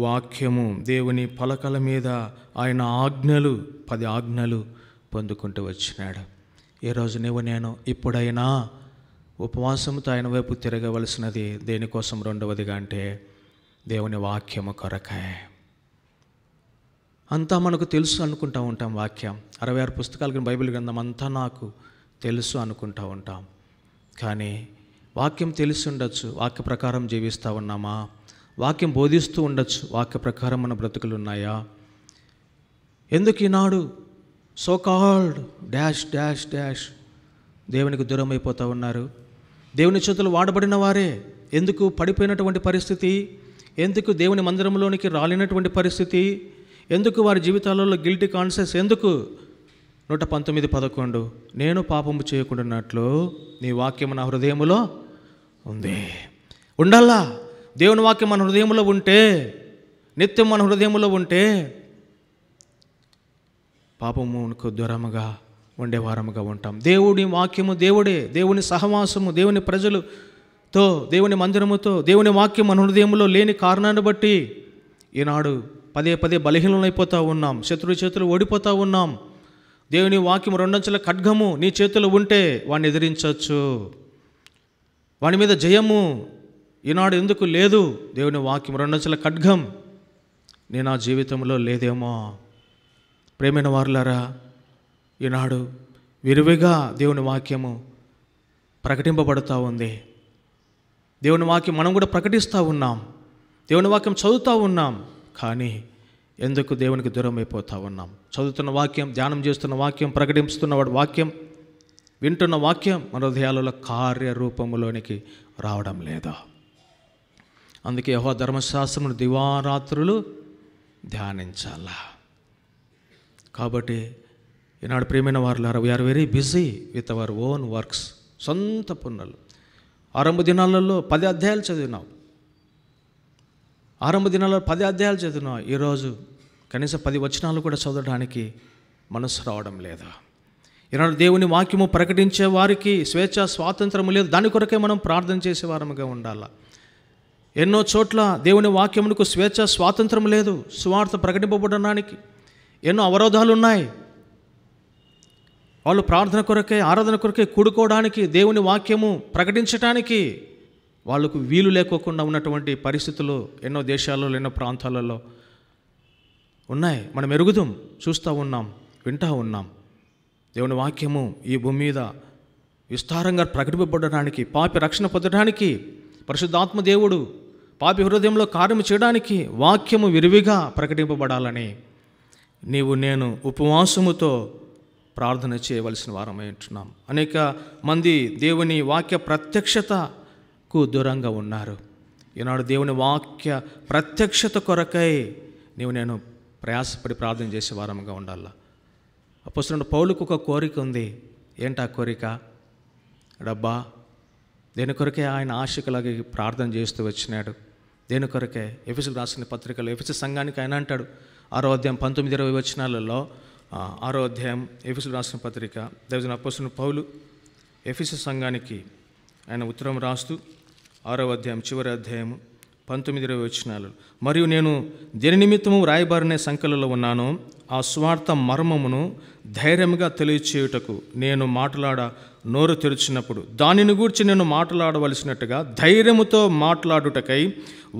వాక్యము, దేవుని పలకల మీద ఆయన ఆజ్ఞలు, 10 ఆజ్ఞలు పొందుకుంటూ వచ్చినాడు. ఈరోజు నువ్వు నేను ఇప్పుడైనా ఉపవాసంతో ఆయన వైపు తిరగవలసినది దేనికోసం? రెండవదిగా అంటే దేవుని వాక్యము కొరకై. అంతా మనకు తెలుసు అనుకుంటూ ఉంటాం. వాక్యం 66 పుస్తకాలు బైబిల్ గ్రంథం అంతా నాకు తెలుసు అనుకుంటూ ఉంటాం. కానీ వాక్యం తెలిసి ఉండొచ్చు, వాక్య ప్రకారం జీవిస్తూ ఉన్నామా? వాక్యం బోధిస్తూ ఉండొచ్చు, వాక్య ప్రకారం మన బ్రతుకులు ఉన్నాయా? ఎందుకు ఈనాడు so called dash dash dash దేవునికి దూరం అయిపోతూ ఉన్నారు? దేవుని చేతులు వాడబడిన వారే ఎందుకు పడిపోయినటువంటి పరిస్థితి? ఎందుకు దేవుని మందిరంలోనికి రాలినటువంటి పరిస్థితి? ఎందుకు వారి జీవితాలలో గిల్టీ కాన్షియస్? ఎందుకు? 119:11 నేను పాపము చేయకుండానట్లు నీ వాక్యం నా హృదయములో ఉంది. ఉండాలా? దేవుని వాక్యం మన హృదయంలో ఉంటే, నిత్యం మన హృదయంలో ఉంటే పాపమునకు దూరముగా ఉండేవారముగా ఉంటాం. దేవుని వాక్యము దేవుడే, దేవుని సహవాసము, దేవుని ప్రజలతో, దేవుని మందిరముతో, దేవుని వాక్యం మన హృదయంలో లేని కారణాన్ని బట్టి ఈనాడు పదే పదే బలహీనమైపోతూ ఉన్నాం, శత్రువు చేతులు ఓడిపోతూ ఉన్నాం. దేవుని వాక్యం 2 అంచెల ఖడ్గము నీ చేతులు ఉంటే వాడిని ఎదిరించవచ్చు, వాని మీద జయము ఈనాడు ఎందుకు లేదు? దేవుని వాక్యం 2 అంచెల ఖడ్గం నేను నా జీవితంలో లేదేమో. ప్రేమైన వారులారా, ఈనాడు విరివిగా దేవుని వాక్యము ప్రకటింపబడుతూ ఉంది. దేవుని వాక్యం మనం కూడా ప్రకటిస్తూ ఉన్నాం, దేవుని వాక్యం చదువుతూ ఉన్నాం. కానీ ఎందుకు దేవునికి దూరం అయిపోతూ ఉన్నాం? చదువుతున్న వాక్యం, ధ్యానం చేస్తున్న వాక్యం, ప్రకటిస్తున్న వాక్యం, వింటున్న వాక్యం మన హృదయాలలో కార్యరూపములోనికి రావడం లేదా? అందుకే యెహోవా ధర్మశాస్త్రమును దివారాత్రులు ధ్యానించాలా. కాబట్టి ఈనాడు ప్రియమైన వారులారా, we're very busy with our own works. సొంత పనులు. ఆరంభ దినాలలో 10 అధ్యాయాలు చదివినాం. ఆరంభ దినాల్లో 10 అధ్యాయాలు చదివినాం. ఈరోజు కనీసం 10 వచనాలు కూడా చదవడానికి మనసు రావడం లేదా? ఈనాడు దేవుని వాక్యము ప్రకటించే వారికి స్వేచ్ఛ స్వాతంత్రము లేదు. దాని కొరకే మనం ప్రార్థన చేసేవారముగా ఉండాలి. ఎన్నో చోట్ల దేవుని వాక్యమునకు స్వేచ్ఛ స్వాతంత్రం లేదు. సువార్త ప్రకటింపబడడానికి ఎన్నో అవరోధాలు ఉన్నాయి. వాళ్ళు ప్రార్థన కొరకే, ఆరాధన కొరకే కూడుకోవడానికి, దేవుని వాక్యము ప్రకటించడానికి వాళ్ళకు వీలు లేకోకుండా ఉన్నటువంటి పరిస్థితులు ఎన్నో దేశాలలో, ఎన్నో ప్రాంతాలలో ఉన్నాయి. మనం ఎరుగుదాం, చూస్తూ ఉన్నాం, వింటూ ఉన్నాం. దేవుని వాక్యము ఈ భూమి మీద విస్తారంగా ప్రకటింపబడడానికి, పాపి రక్షణ పొందడానికి, పరిశుద్ధాత్మ దేవుడు పాపి హృదయంలో కార్యము చేయడానికి వాక్యము విరివిగా ప్రకటింపబడాలని నీవు నేను ఉపవాసముతో ప్రార్థన చేయవలసిన వారమై ఉంటున్నాం. అనేక మంది దేవుని వాక్య ప్రత్యక్షతకు దూరంగా ఉన్నారు. ఈనాడు దేవుని వాక్య ప్రత్యక్షత కొరకై నీవు నేను ప్రయాసపడి ప్రార్థన చేసే వారముగా ఉండాలి. అపోస్తలుడైన పౌలుకు ఒక కోరిక ఉంది. ఏంటి ఆ కోరిక? డబ్బా. దేని కొరకే ఆయన ఆశకులాగి ప్రార్థన చేస్తూ వచ్చినాడు. దేని కొరకే? ఎఫెసీయులకు రాసిన పత్రికలో ఎఫెసీ సంఘానికి ఆయన అంటాడు, 6వ అధ్యాయం 19-20 వచనాలలో, 6వ అధ్యాయం ఎఫెసీయులకు రాసిన పత్రిక, దైవజనుడు అపోస్తలుడైన పౌలు ఎఫెసీ సంఘానికి ఆయన ఉత్తరం రాస్తూ 6వ అధ్యాయం చివరి అధ్యాయం 19-20 వచనాలు, మరియు నేను దేని నిమిత్తము రాయబారిన సంఖ్యలలో ఉన్నానో ఆ స్వార్థ మర్మమును ధైర్యంగా తెలియచేయుటకు నేను నోరు తెరిచినప్పుడు దానిని గూర్చి నేను మాట్లాడవలసినట్టుగా ధైర్యముతో మాట్లాడుటకై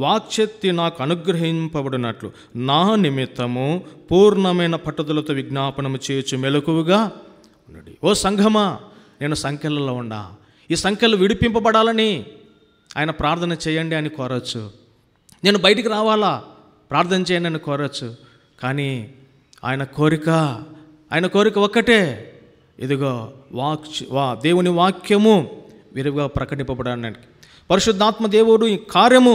వాక్శక్తి నాకు అనుగ్రహింపబడినట్లు నా నిమిత్తము పూర్ణమైన పట్టుదలతో విజ్ఞాపనము చేయొచ్చు మెలకువగా ఉన్నది. ఓ సంఘమా, నేను సంఖ్యలలో ఉండా, ఈ సంఖ్యలు విడిపింపబడాలని ఆయన ప్రార్థన చేయండి అని కోరచ్చు. నేను బయటికి రావాలా, ప్రార్థన చేయండి అని కోరచ్చు. కానీ ఆయన కోరిక ఒక్కటే, ఇదిగో దేవుని వాక్యము విరివిగా ప్రకటింపబడడానికి, పరిశుద్ధాత్మ దేవుడు ఈ కార్యము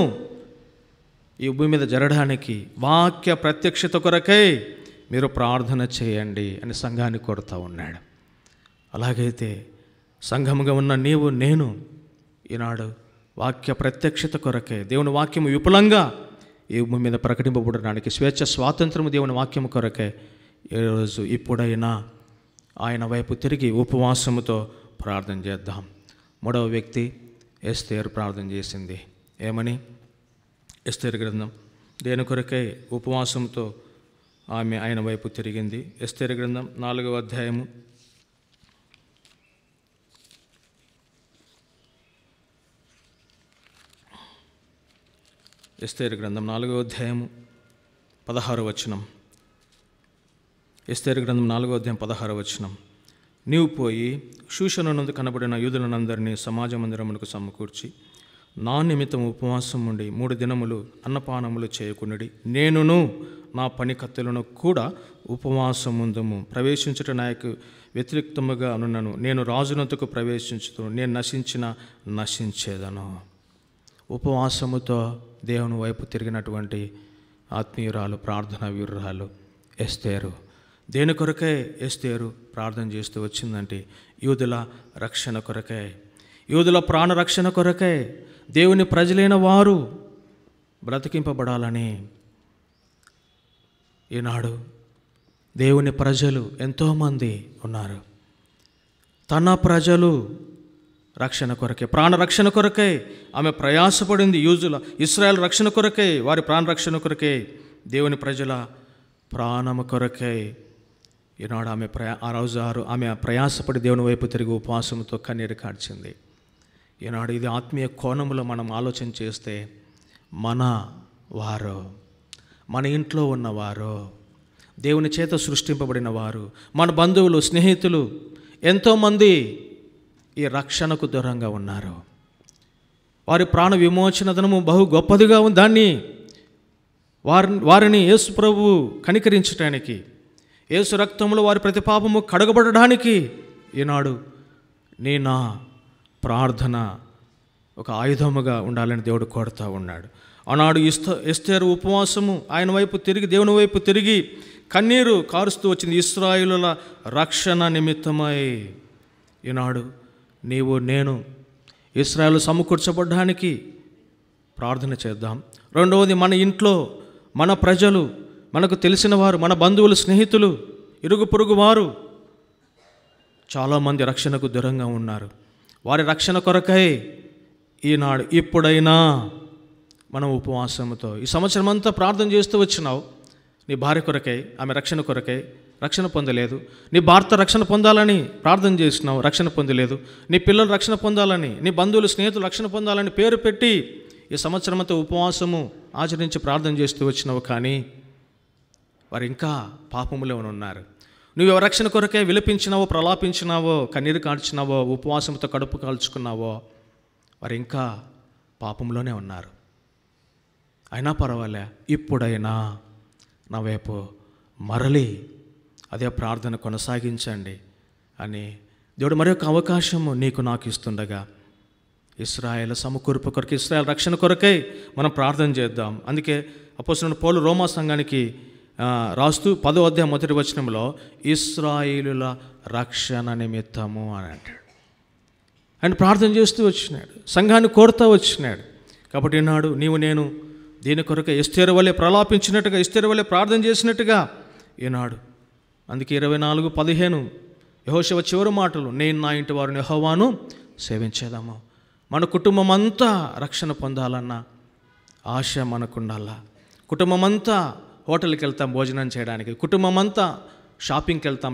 ఈ భూమి మీద జరగడానికి వాక్య ప్రత్యక్షత కొరకై మీరు ప్రార్థన చేయండి అని సంఘాన్ని కోరుతూ ఉన్నాడు. అలాగైతే సంఘముగా ఉన్న నీవు నేను ఈనాడు వాక్య ప్రత్యక్షత కొరకే, దేవుని వాక్యము విపులంగా ఈ భూమి మీద ప్రకటింపబడడానికి, స్వేచ్ఛ స్వాతంత్రము దేవుని వాక్యము కొరకే ఈరోజు ఇప్పుడైనా ఆయన వైపు తిరిగి ఉపవాసముతో ప్రార్థన చేద్దాం. 3వ వ్యక్తి ఎస్తేరు ప్రార్థన చేసింది. ఏమని? ఎస్తేరు గ్రంథం దేని కొరకై ఉపవాసంతో ఆమె ఆయన వైపు తిరిగింది? ఎస్తేరు గ్రంథం 4వ అధ్యాయము 4వ అధ్యాయము 16వ వచనం. ఎస్తేరు గ్రంథం 4వ అధ్యాయం 16వ వచనం. నీవు పోయి షూషనునందు కనబడిన యూదులనందరినీ సమాజ మందిరమునకు సమకూర్చి నా నిమిత్తం ఉపవాసం ఉండి 3 దినములు అన్నపానములు చేయకున్నది. నేనును నా పనికత్తెలను కూడా ఉపవాసం ముందుము. ప్రవేశించుట నాకు వ్యతిరేక్తముగా అనున్నాను. నేను రాజునంతకు ప్రవేశించుతూ నేను నశించేదను. ఉపవాసముతో దేవుని వైపు తిరిగినటువంటి ఆత్మీయురాలు, ప్రార్థనా వీరురాలు ఎస్తేరు. దేని కొరకే ఎస్తేరు ప్రార్థన చేస్తూ వచ్చిందంటే యూదుల రక్షణ కొరకే, యూదుల ప్రాణరక్షణ కొరకే, దేవుని ప్రజలైన వారు బ్రతికింపబడాలని. ఈనాడు దేవుని ప్రజలు ఎంతోమంది ఉన్నారు. తన ప్రజలు రక్షణ కొరకే, ప్రాణరక్షణ కొరకే ఆమె ప్రయాసపడింది. ఇశ్రాయేల్ రక్షణ కొరకే, వారి ప్రాణరక్షణ కొరకే, దేవుని ప్రజల ప్రాణము కొరకే ఈనాడు ఆమె ప్రయాసపడి దేవుని వైపు తిరిగి ఉపవాసంతో కన్నీరు కార్చింది. ఈనాడు ఇది ఆత్మీయ కోణంలో మనం ఆలోచన చేస్తే మన వారు, మన ఇంట్లో ఉన్నవారు, దేవుని చేత సృష్టింపబడిన వారు, మన బంధువులు, స్నేహితులు ఎంతోమంది ఈ రక్షణకు దూరంగా ఉన్నారు. వారి ప్రాణ విమోచన ధనము బహు గొప్పదిగా ఉంది. దాన్ని వారిని యేసు ప్రభువు కనికరించడానికి, యేసు రక్తంలో వారి ప్రతి పాపము కడగబడడానికి ఈనాడు నా ప్రార్థన ఒక ఆయుధముగా ఉండాలని దేవుడు కోరుతూ ఉన్నాడు. ఆనాడు ఎస్తేరు ఉపవాసము ఆయన వైపు తిరిగి, దేవుని వైపు తిరిగి కన్నీరు కారుస్తూ వచ్చింది ఇశ్రాయేలుల రక్షణ నిమిత్తమై. ఈనాడు నీవు నేను ఇశ్రాయేలు సమకూర్చబడ్డానికి ప్రార్థన చేద్దాం. రెండవది, మన ఇంట్లో మన ప్రజలు, మనకు తెలిసిన వారు, మన బంధువులు, స్నేహితులు, ఇరుగు పొరుగు వారు చాలామంది రక్షణకు దూరంగా ఉన్నారు. వారి రక్షణ కొరకై ఈనాడు ఇప్పుడైనా మనం ఉపవాసంతో ఈ సంవత్సరం అంతా ప్రార్థన చేస్తూ వచ్చినావు. నీ భార్య కొరకై, ఆమె రక్షణ కొరకై, రక్షణ పొందలేదు. నీ భర్త రక్షణ పొందాలని ప్రార్థన చేసినావు, రక్షణ పొందలేదు. నీ పిల్లలు రక్షణ పొందాలని, నీ బంధువులు, స్నేహితులు రక్షణ పొందాలని పేరు పెట్టి ఈ సంవత్సరం అంతా ఉపవాసము ఆచరించి ప్రార్థన చేస్తూ వచ్చినావు. కానీ వారు ఇంకా పాపములో ఉన్నారు. నువ్వు రక్షణ కొరకే విలపించినావో, ప్రలాపించినావో, కన్నీరు కార్చినావో, ఉపవాసంతో కడుపు కాల్చుకున్నావో, వారు ఇంకా పాపంలోనే ఉన్నారు. అయినా పర్వాలే, ఇప్పుడైనా నా వైపు మరలి అదే ప్రార్థన కొనసాగించండి అని దేవుడు మరొక అవకాశము నీకు నాకు ఇస్తుండగా, ఇశ్రాయేలు సమకూర్పు కొరకు, ఇశ్రాయేల్ రక్షణ కొరకై మనం ప్రార్థన చేద్దాం. అందుకే అపోస్తలుడైన పౌలు రోమా సంఘానికి రాస్తూ 10వ అధ్యాయం 1వ వచనంలో ఇశ్రాయేలుల రక్షణ నిమిత్తము అని అంటాడు. ఆయన ప్రార్థన చేస్తూ వచ్చినాడు, సంఘాన్ని కోరుతూ వచ్చినాడు. కాబట్టి ఈనాడు నీవు నేను దీని కొరకు ఎస్తేరు వలె ప్రలాపించినట్టుగా, ఎస్తేరు వలె ప్రార్థన చేసినట్టుగా ఈనాడు. అందుకే 24:15 యెహోషువ చివరి మాటలు, నేను నా ఇంటి వారిని యెహోవాను సేవించేదాము. మన కుటుంబం అంతా రక్షణ పొందాలన్న ఆశ మనకుండాలా. కుటుంబం అంతా హోటల్కి వెళ్తాం భోజనం చేయడానికి, కుటుంబం అంతా షాపింగ్కి వెళ్తాం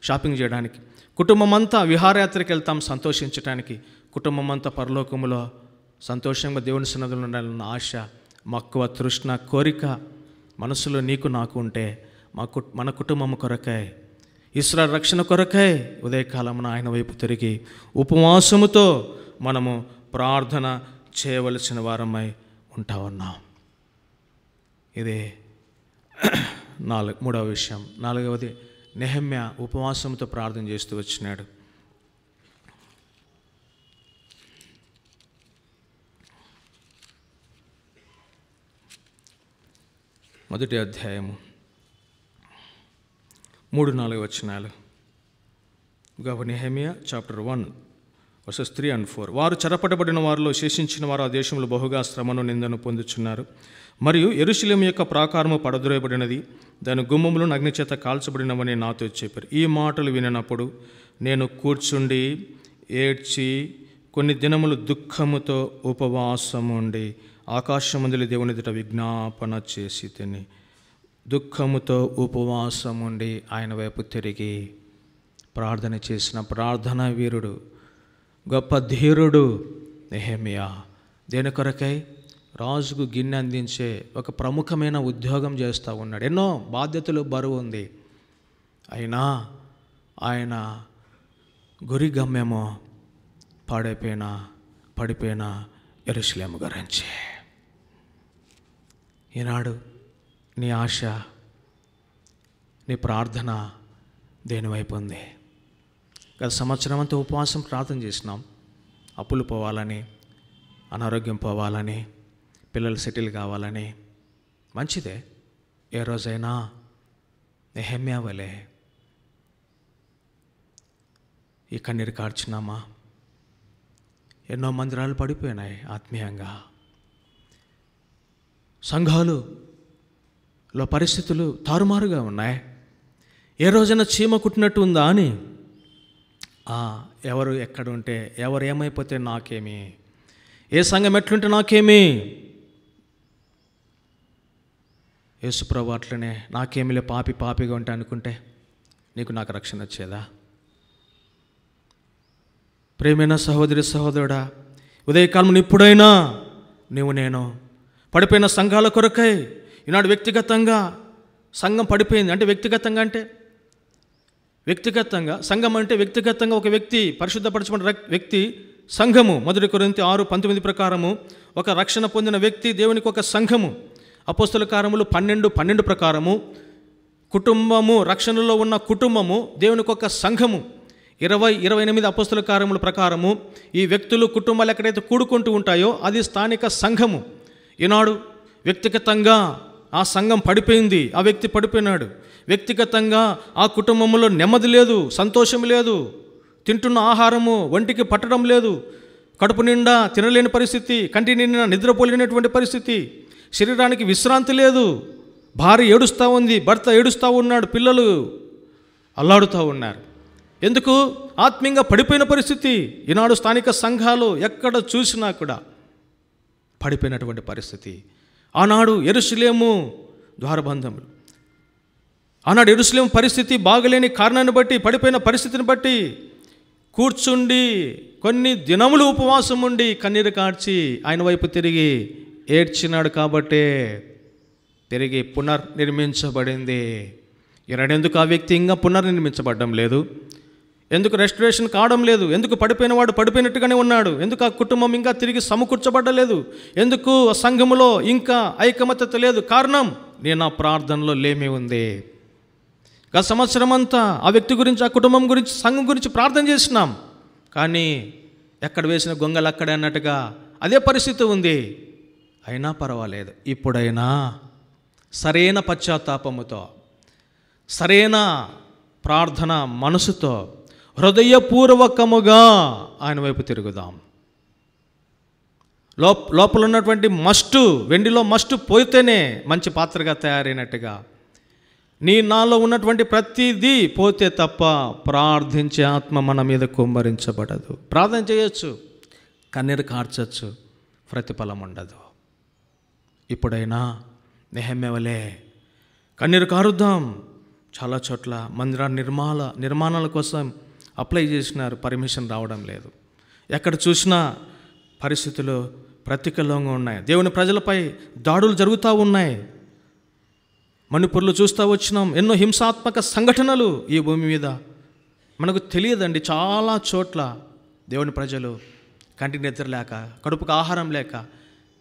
షాపింగ్ చేయడానికి, కుటుంబం అంతా విహారయాత్రకి వెళ్తాం సంతోషించడానికి, కుటుంబం అంతా పరలోకములో సంతోషంగా దేవుని సన్నిధిలో ఉండాలన్న ఆశ, మక్కువ, తృష్ణ, కోరిక మనసులో నీకు నాకు ఉంటే మన కుటుంబం కొరకై, ఇశ్రాయేలు రక్షణ కొరకై ఉదయకాలమున ఆయన వైపు తిరిగి ఉపవాసముతో మనము ప్రార్థన చేయవలసిన వారమై ఉంటా ఉన్నాం. ఇదే మూడవ విషయం. 4వది, నెహెమ్యా ఉపవాసంతో ప్రార్థన చేస్తూ వచ్చినాడు. మొదటి అధ్యాయము 3-4 వచనాలు. Nehemiah chapter 1 verses 3 and 4. వారు చెరపట్టబడిన వారిలో శేషించిన వారు ఆ దేశంలో బహుగా శ్రమను నిందను పొందుచున్నారు. మరియు యెరూషలేము యొక్క ప్రాకారము పడద్రోయబడినది, దాని గుమ్మములు అగ్నిచేత కాల్చబడినవని నాతో చెప్పారు. ఈ మాటలు వినినప్పుడు నేను కూర్చుండి ఏడ్చి కొన్ని దినములు దుఃఖముతో ఉపవాసముండి ఆకాశమందులి దేవుని ఎదుట విజ్ఞాపన చేసి తిని, దుఃఖముతో ఉపవాసముండి ఆయన వైపు తిరిగి ప్రార్థన చేసిన ప్రార్థనా వీరుడు, గొప్ప ధీరుడు నెహెమ్యా. దేని కొరకై? రాజుకు గిన్నె అందించే ఒక ప్రముఖమైన ఉద్యోగం చేస్తూ ఉన్నాడు. ఎన్నో బాధ్యతలు, బరువు ఉంది. అయినా ఆయన గురి గమ్యమో పడిపోయిన యెరూషలేము గురించి. ఈనాడు నీ ఆశ, నీ ప్రార్థన దేనివైపు ఉంది? గత సంవత్సరం అంతా ఉపవాసం ప్రార్థన చేసినాం. అప్పులు పోవాలని, అనారోగ్యం పోవాలని, పిల్లలు సెటిల్ కావాలని. మంచిదే. ఏ రోజైనా నెహెమ్యా వలె ఈ కన్నీరు కార్చినామా? ఎన్నో మందిరాలు పడిపోయినాయి ఆత్మీయంగా. సంఘాలులో పరిస్థితులు తారుమారుగా ఉన్నాయి. ఏ రోజైనా చీమ కుట్టినట్టు ఉందా అని, ఎవరు ఎక్కడ ఉంటే, ఎవరు ఏమైపోతే నాకేమి, ఏ సంఘం ఎట్లుంటే నాకేమి, యేసుప్రభు అట్లనే నాకేమిలే పాపిగా ఉంటే అనుకుంటే నీకు నాకు రక్షణ వచ్చేదా? ప్రేమైన సహోదరి సహోదరుడా, ఉదయకాలం ఇప్పుడైనా నేను పడిపోయిన సంఘాల కొరకై ఈనాడు వ్యక్తిగతంగా సంఘం పడిపోయింది అంటే వ్యక్తిగతంగా సంఘం అంటే వ్యక్తిగతంగా ఒక వ్యక్తి పరిశుద్ధపరచబడిన వ్యక్తి సంఘము. 1 కొరింథీ 6:19 ప్రకారము ఒక రక్షణ పొందిన వ్యక్తి దేవునికి ఒక సంఘము. అపోస్తల కార్యములు 12 ప్రకారము కుటుంబము, రక్షణలో ఉన్న కుటుంబము దేవునికి ఒక సంఘము. 28 అపోస్తల కార్యముల ప్రకారము ఈ వ్యక్తులు, కుటుంబాలు ఎక్కడైతే కూడుకుంటూ ఉంటాయో అది స్థానిక సంఘము. ఈనాడు వ్యక్తిగతంగా ఆ సంఘం పడిపోయింది, ఆ వ్యక్తి పడిపోయినాడు. వ్యక్తిగతంగా ఆ కుటుంబంలో నెమ్మది లేదు, సంతోషం లేదు, తింటున్న ఆహారము ఒంటికి పట్టడం లేదు, కడుపు నిండా తినలేని పరిస్థితి, కంటి నిండా నిద్రపోలేనటువంటి పరిస్థితి, శరీరానికి విశ్రాంతి లేదు, భార్య ఏడుస్తూ ఉంది, భర్త ఏడుస్తూ ఉన్నాడు, పిల్లలు అల్లాడుతూ ఉన్నారు. ఎందుకు? ఆత్మీయంగా పడిపోయిన పరిస్థితి. ఈనాడు స్థానిక సంఘాలు ఎక్కడ చూసినా కూడా పడిపోయినటువంటి పరిస్థితి. ఆనాడు యెరూషలేము ద్వారబంధములు, ఆనాడు యెరూషలేము పరిస్థితి బాగలేని కారణాన్ని బట్టి, పడిపోయిన పరిస్థితిని బట్టి కూర్చుండి కొన్ని దినములు ఉపవాసం ఉండి కన్నీరు కార్చి ఆయన వైపు తిరిగి ఏడ్చినాడు. కాబట్టే తిరిగి పునర్నిర్మించబడింది. ఎందుకు ఆ వ్యక్తి ఇంకా పునర్నిర్మించబడడం లేదు? ఎందుకు రెస్టరేషన్ కావడం లేదు? ఎందుకు పడిపోయిన వాడు పడిపోయినట్టుగానే ఉన్నాడు? ఎందుకు ఆ కుటుంబం ఇంకా తిరిగి సమకూర్చబడలేదు? ఎందుకు ఆ సంఘములో ఇంకా ఐకమత్యత లేదు? కారణం, నేను ఆ ప్రార్థనలో లేమి ఉంది. గత సంవత్సరం అంతా ఆ వ్యక్తి గురించి, ఆ కుటుంబం గురించి, సంఘం గురించి ప్రార్థన చేసినాం. కానీ ఎక్కడ వేసిన గొంగలు అక్కడే అన్నట్టుగా అదే పరిస్థితి ఉంది. అయినా పర్వాలేదు, ఇప్పుడైనా సరైన పశ్చాత్తాపముతో, సరైన ప్రార్థన మనసుతో, హృదయపూర్వకముగా ఆయన వైపు తిరుగుదాం. లోపల ఉన్నటువంటి మస్టు, వెండిలో మస్టు పోతేనే మంచి పాత్రగా తయారైనట్టుగా నాలో ఉన్నటువంటి ప్రతిదీ పోతే తప్ప ప్రార్థించే ఆత్మ మన మీద కుమ్మరించబడదు. ప్రార్థన చేయొచ్చు, కన్నీరు కార్చచ్చు, ప్రతిఫలం ఉండదు. ఇప్పుడైనా నెహెమ్యా వలె కన్నీరు కారుద్దాం. చాలా చోట్ల మందిర నిర్మాణాల కోసం అప్లై చేసినారు, పర్మిషన్ రావడం లేదు. ఎక్కడ చూసినా పరిస్థితులు ప్రతికూలంగా ఉన్నాయి. దేవుని ప్రజలపై దాడులు జరుగుతూ ఉన్నాయి. మణిపూర్లో చూస్తూ వచ్చినాం ఎన్నో హింసాత్మక సంఘటనలు ఈ భూమి మీద. మనకు తెలియదండి, చాలా చోట్ల దేవుని ప్రజలు కంటికి నిద్ర లేక, కడుపుకు ఆహారం లేక,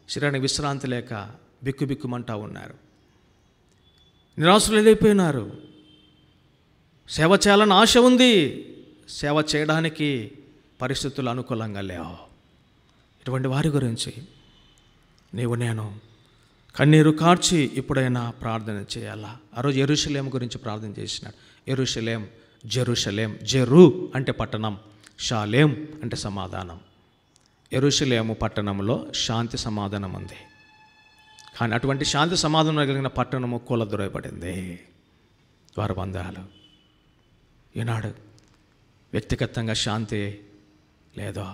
శరీరానికి విశ్రాంతి లేక బిక్కుబిక్కుమంటూ ఉన్నారు. నిరాశలు ఎదైపోయినారు. సేవ చేయాలని ఆశ ఉంది, సేవ చేయడానికి పరిస్థితులు అనుకూలంగా లేవు. ఇటువంటి వారి గురించి నేను కన్నీరు కార్చి ఇప్పుడైనా ప్రార్థన చేయాలా? ఆ రోజు యెరూషలేము గురించి ప్రార్థన చేసినాడు. యెరూషలేం, జెరూషలేం, జెరు అంటే పట్టణం, షాలేం అంటే సమాధానం. యెరూషలేము పట్టణంలో శాంతి సమాధానం ఉంది. కానీ అటువంటి శాంతి సమాధానం కలిగిన పట్టణము కూలదొరయబడింది. ద్వారబంధాలు. ఈనాడు వ్యక్తిగతంగా శాంతి లేదు,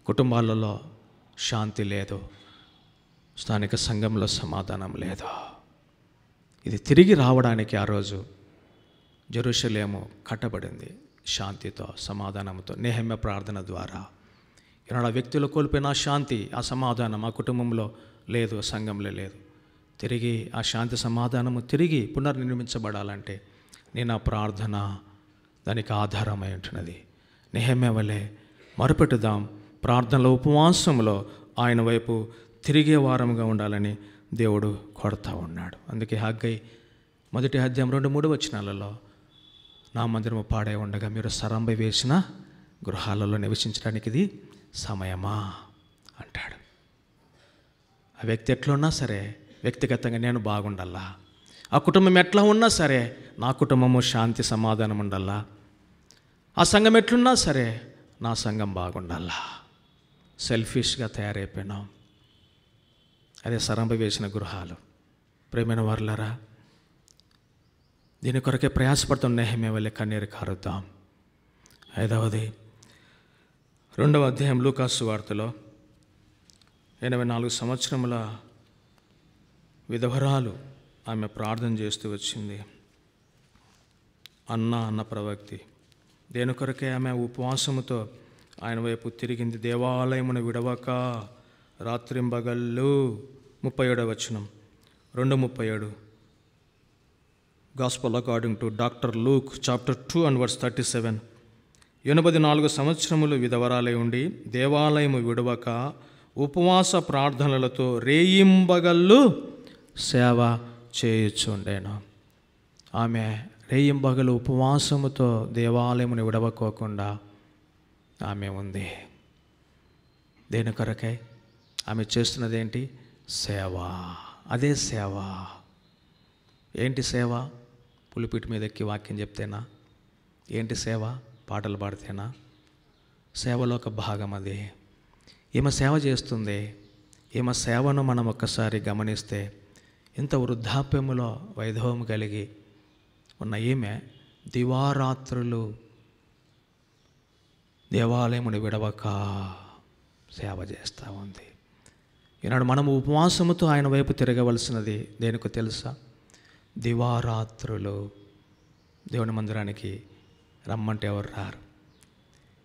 కుటుంబాలలో శాంతి లేదు, స్థానిక సంఘంలో సమాధానం లేదు. ఇది తిరిగి రావడానికి ఆ రోజు జెరూషలేము కట్టబడింది శాంతితో, సమాధానంతో, నెహెమ్యా ప్రార్థన ద్వారా. ఈనాడు ఆ వ్యక్తులు కోల్పోయిన శాంతి, ఆ సమాధానం ఆ కుటుంబంలో లేదు, సంఘంలో లేదు. తిరిగి ఆ శాంతి సమాధానము తిరిగి పునర్నిర్మించబడాలంటే నా ప్రార్థన దానికి ఆధారమై ఉంటున్నది. నెహెమ్యా వలె మొరపెట్టుదాం, ప్రార్థనలో ఉపవాసంలో ఆయన వైపు తిరిగే వారముగా ఉండాలని దేవుడు కోరుతా ఉన్నాడు. అందుకే హగ్గై 1 అధ్యాయం 2-3 వచనాలలో నా మందిరము పాడే ఉండగా మీరు సరంబ వేసిన గృహాలలో నివసించడానికి ఇది సమయమా అంటాడు. ఆ వ్యక్తి ఎట్లా ఉన్నా సరే వ్యక్తిగతంగా నేను బాగుండాలా, ఆ కుటుంబం ఎట్లా ఉన్నా సరే నా కుటుంబము శాంతి సమాధానం ఉండాలా, ఆ సంఘం ఎట్లున్నా సరే నా సంఘం బాగుండాలా. సెల్ఫిష్గా తయారైపోయినాం. అదే సరంబ వేసిన గృహాలు. ప్రేమైన వారులారా, దీని కొరకే ప్రయాసపడుతున్న నెహెమ్యా వలె కన్నీరు కారుద్దాం. 5వది 2వ అధ్యాయం లూకాసు వార్తలో 84 సంవత్సరముల విధవరాలు ఆమె ప్రార్థన చేస్తూ వచ్చింది. అన్న ప్రవక్తి దేని కొరకే ఆమె ఉపవాసముతో ఆయన వైపు తిరిగింది. దేవాలయమును విడవక రాత్రింబగళ్ళు. 37వ వచనం 2:37 gospel according to doctor Luke chapter 2 and verse 37. 84 సంవత్సరములు విధవరాలై ఉండి దేవాలయము విడవక ఉపవాస ప్రార్థనలతో రేయింబగళ్ళు సేవ చేయుచుండేను. ఆమె రేయింబగలు ఉపవాసముతో దేవాలయమును విడవకోకుండా ఆమె ఉంది. దేని కొరకై? ఆమె చేస్తున్నది ఏంటి? సేవ. అదే సేవ. ఏంటి సేవ? పులిపిటి మీద ఎక్కి వాక్యం చెప్తేనా? ఏంటి సేవ? పాటలు పాడితేనా? సేవలో ఒక భాగం అది. ఈమె సేవ చేస్తుంది. ఈమె సేవను మనం ఒక్కసారి గమనిస్తే ఇంత వృద్ధాప్యములో వైభవం కలిగి ఉన్న ఈమె దివారాత్రులు దేవాలయమును విడవక సేవ చేస్తూ ఉంది. ఈనాడు మనము ఉపవాసముతో ఆయన వైపు తిరగవలసినది దేనికో తెలుసా? దివారాత్రులు దేవుని మందిరానికి రమ్మంటే ఎవరు రారు.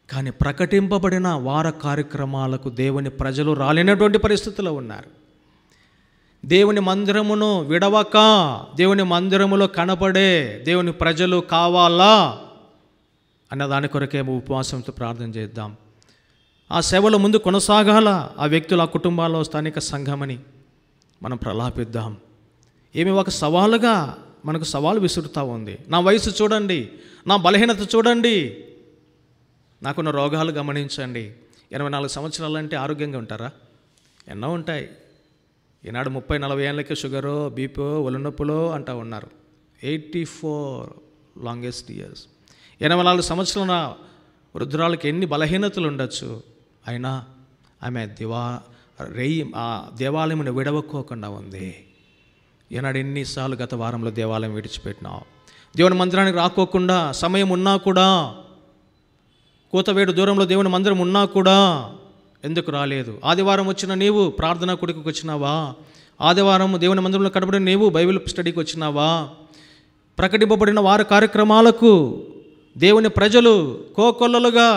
కానీ ప్రకటింపబడిన వార కార్యక్రమాలకు దేవుని ప్రజలు రాలేనటువంటి పరిస్థితుల్లో ఉన్నారు. దేవుని మందిరమును విడవక దేవుని మందిరములో కనబడే దేవుని ప్రజలు కావాలా అన్న దాని కొరకే ఉపవాసంతో ప్రార్థన చేద్దాం. ఆ సేవలో ముందు కొనసాగాల. ఆ వ్యక్తులు, ఆ కుటుంబాల్లో స్థానిక సంఘమని మనం ప్రలాపిద్దాం. ఏమి ఒక సవాలుగా మనకు సవాలు విసురుతూ ఉంది. నా వయసు చూడండి, నా బలహీనత చూడండి, నాకున్న రోగాలు గమనించండి. 84 సంవత్సరాలు అంటే ఆరోగ్యంగా ఉంటారా? ఎన్నో ఉంటాయి. ఈనాడు 30-40 ఏళ్ళకి షుగరో బీపో ఒళ్ళనొప్పులో అంటూ ఉన్నారు. 84 లాంగెస్ట్ ఇయర్స్. 84 సంవత్సరాల వృద్ధురాలకి ఎన్ని బలహీనతలు ఉండొచ్చు. అయినా ఆమె దేవాలయమును విడవకోకుండా ఉంది. ఈనాడు ఎన్నిసార్లు గత వారంలో దేవాలయం విడిచిపెట్టినావు. దేవుని మందిరానికి రాకోకుండా సమయం ఉన్నా కూడా, కూతవేడు దూరంలో దేవుని మందిరం ఉన్నా కూడా ఎందుకు రాలేదు? ఆదివారం వచ్చిన నీవు ప్రార్థనా కూడికి వచ్చినావా? ఆదివారం దేవుని మందిరంలో కనబడిన నీవు బైబిల్ స్టడీకి వచ్చినావా? ప్రకటింపబడిన వారి కార్యక్రమాలకు దేవుని ప్రజలు కోకొల్లలుగా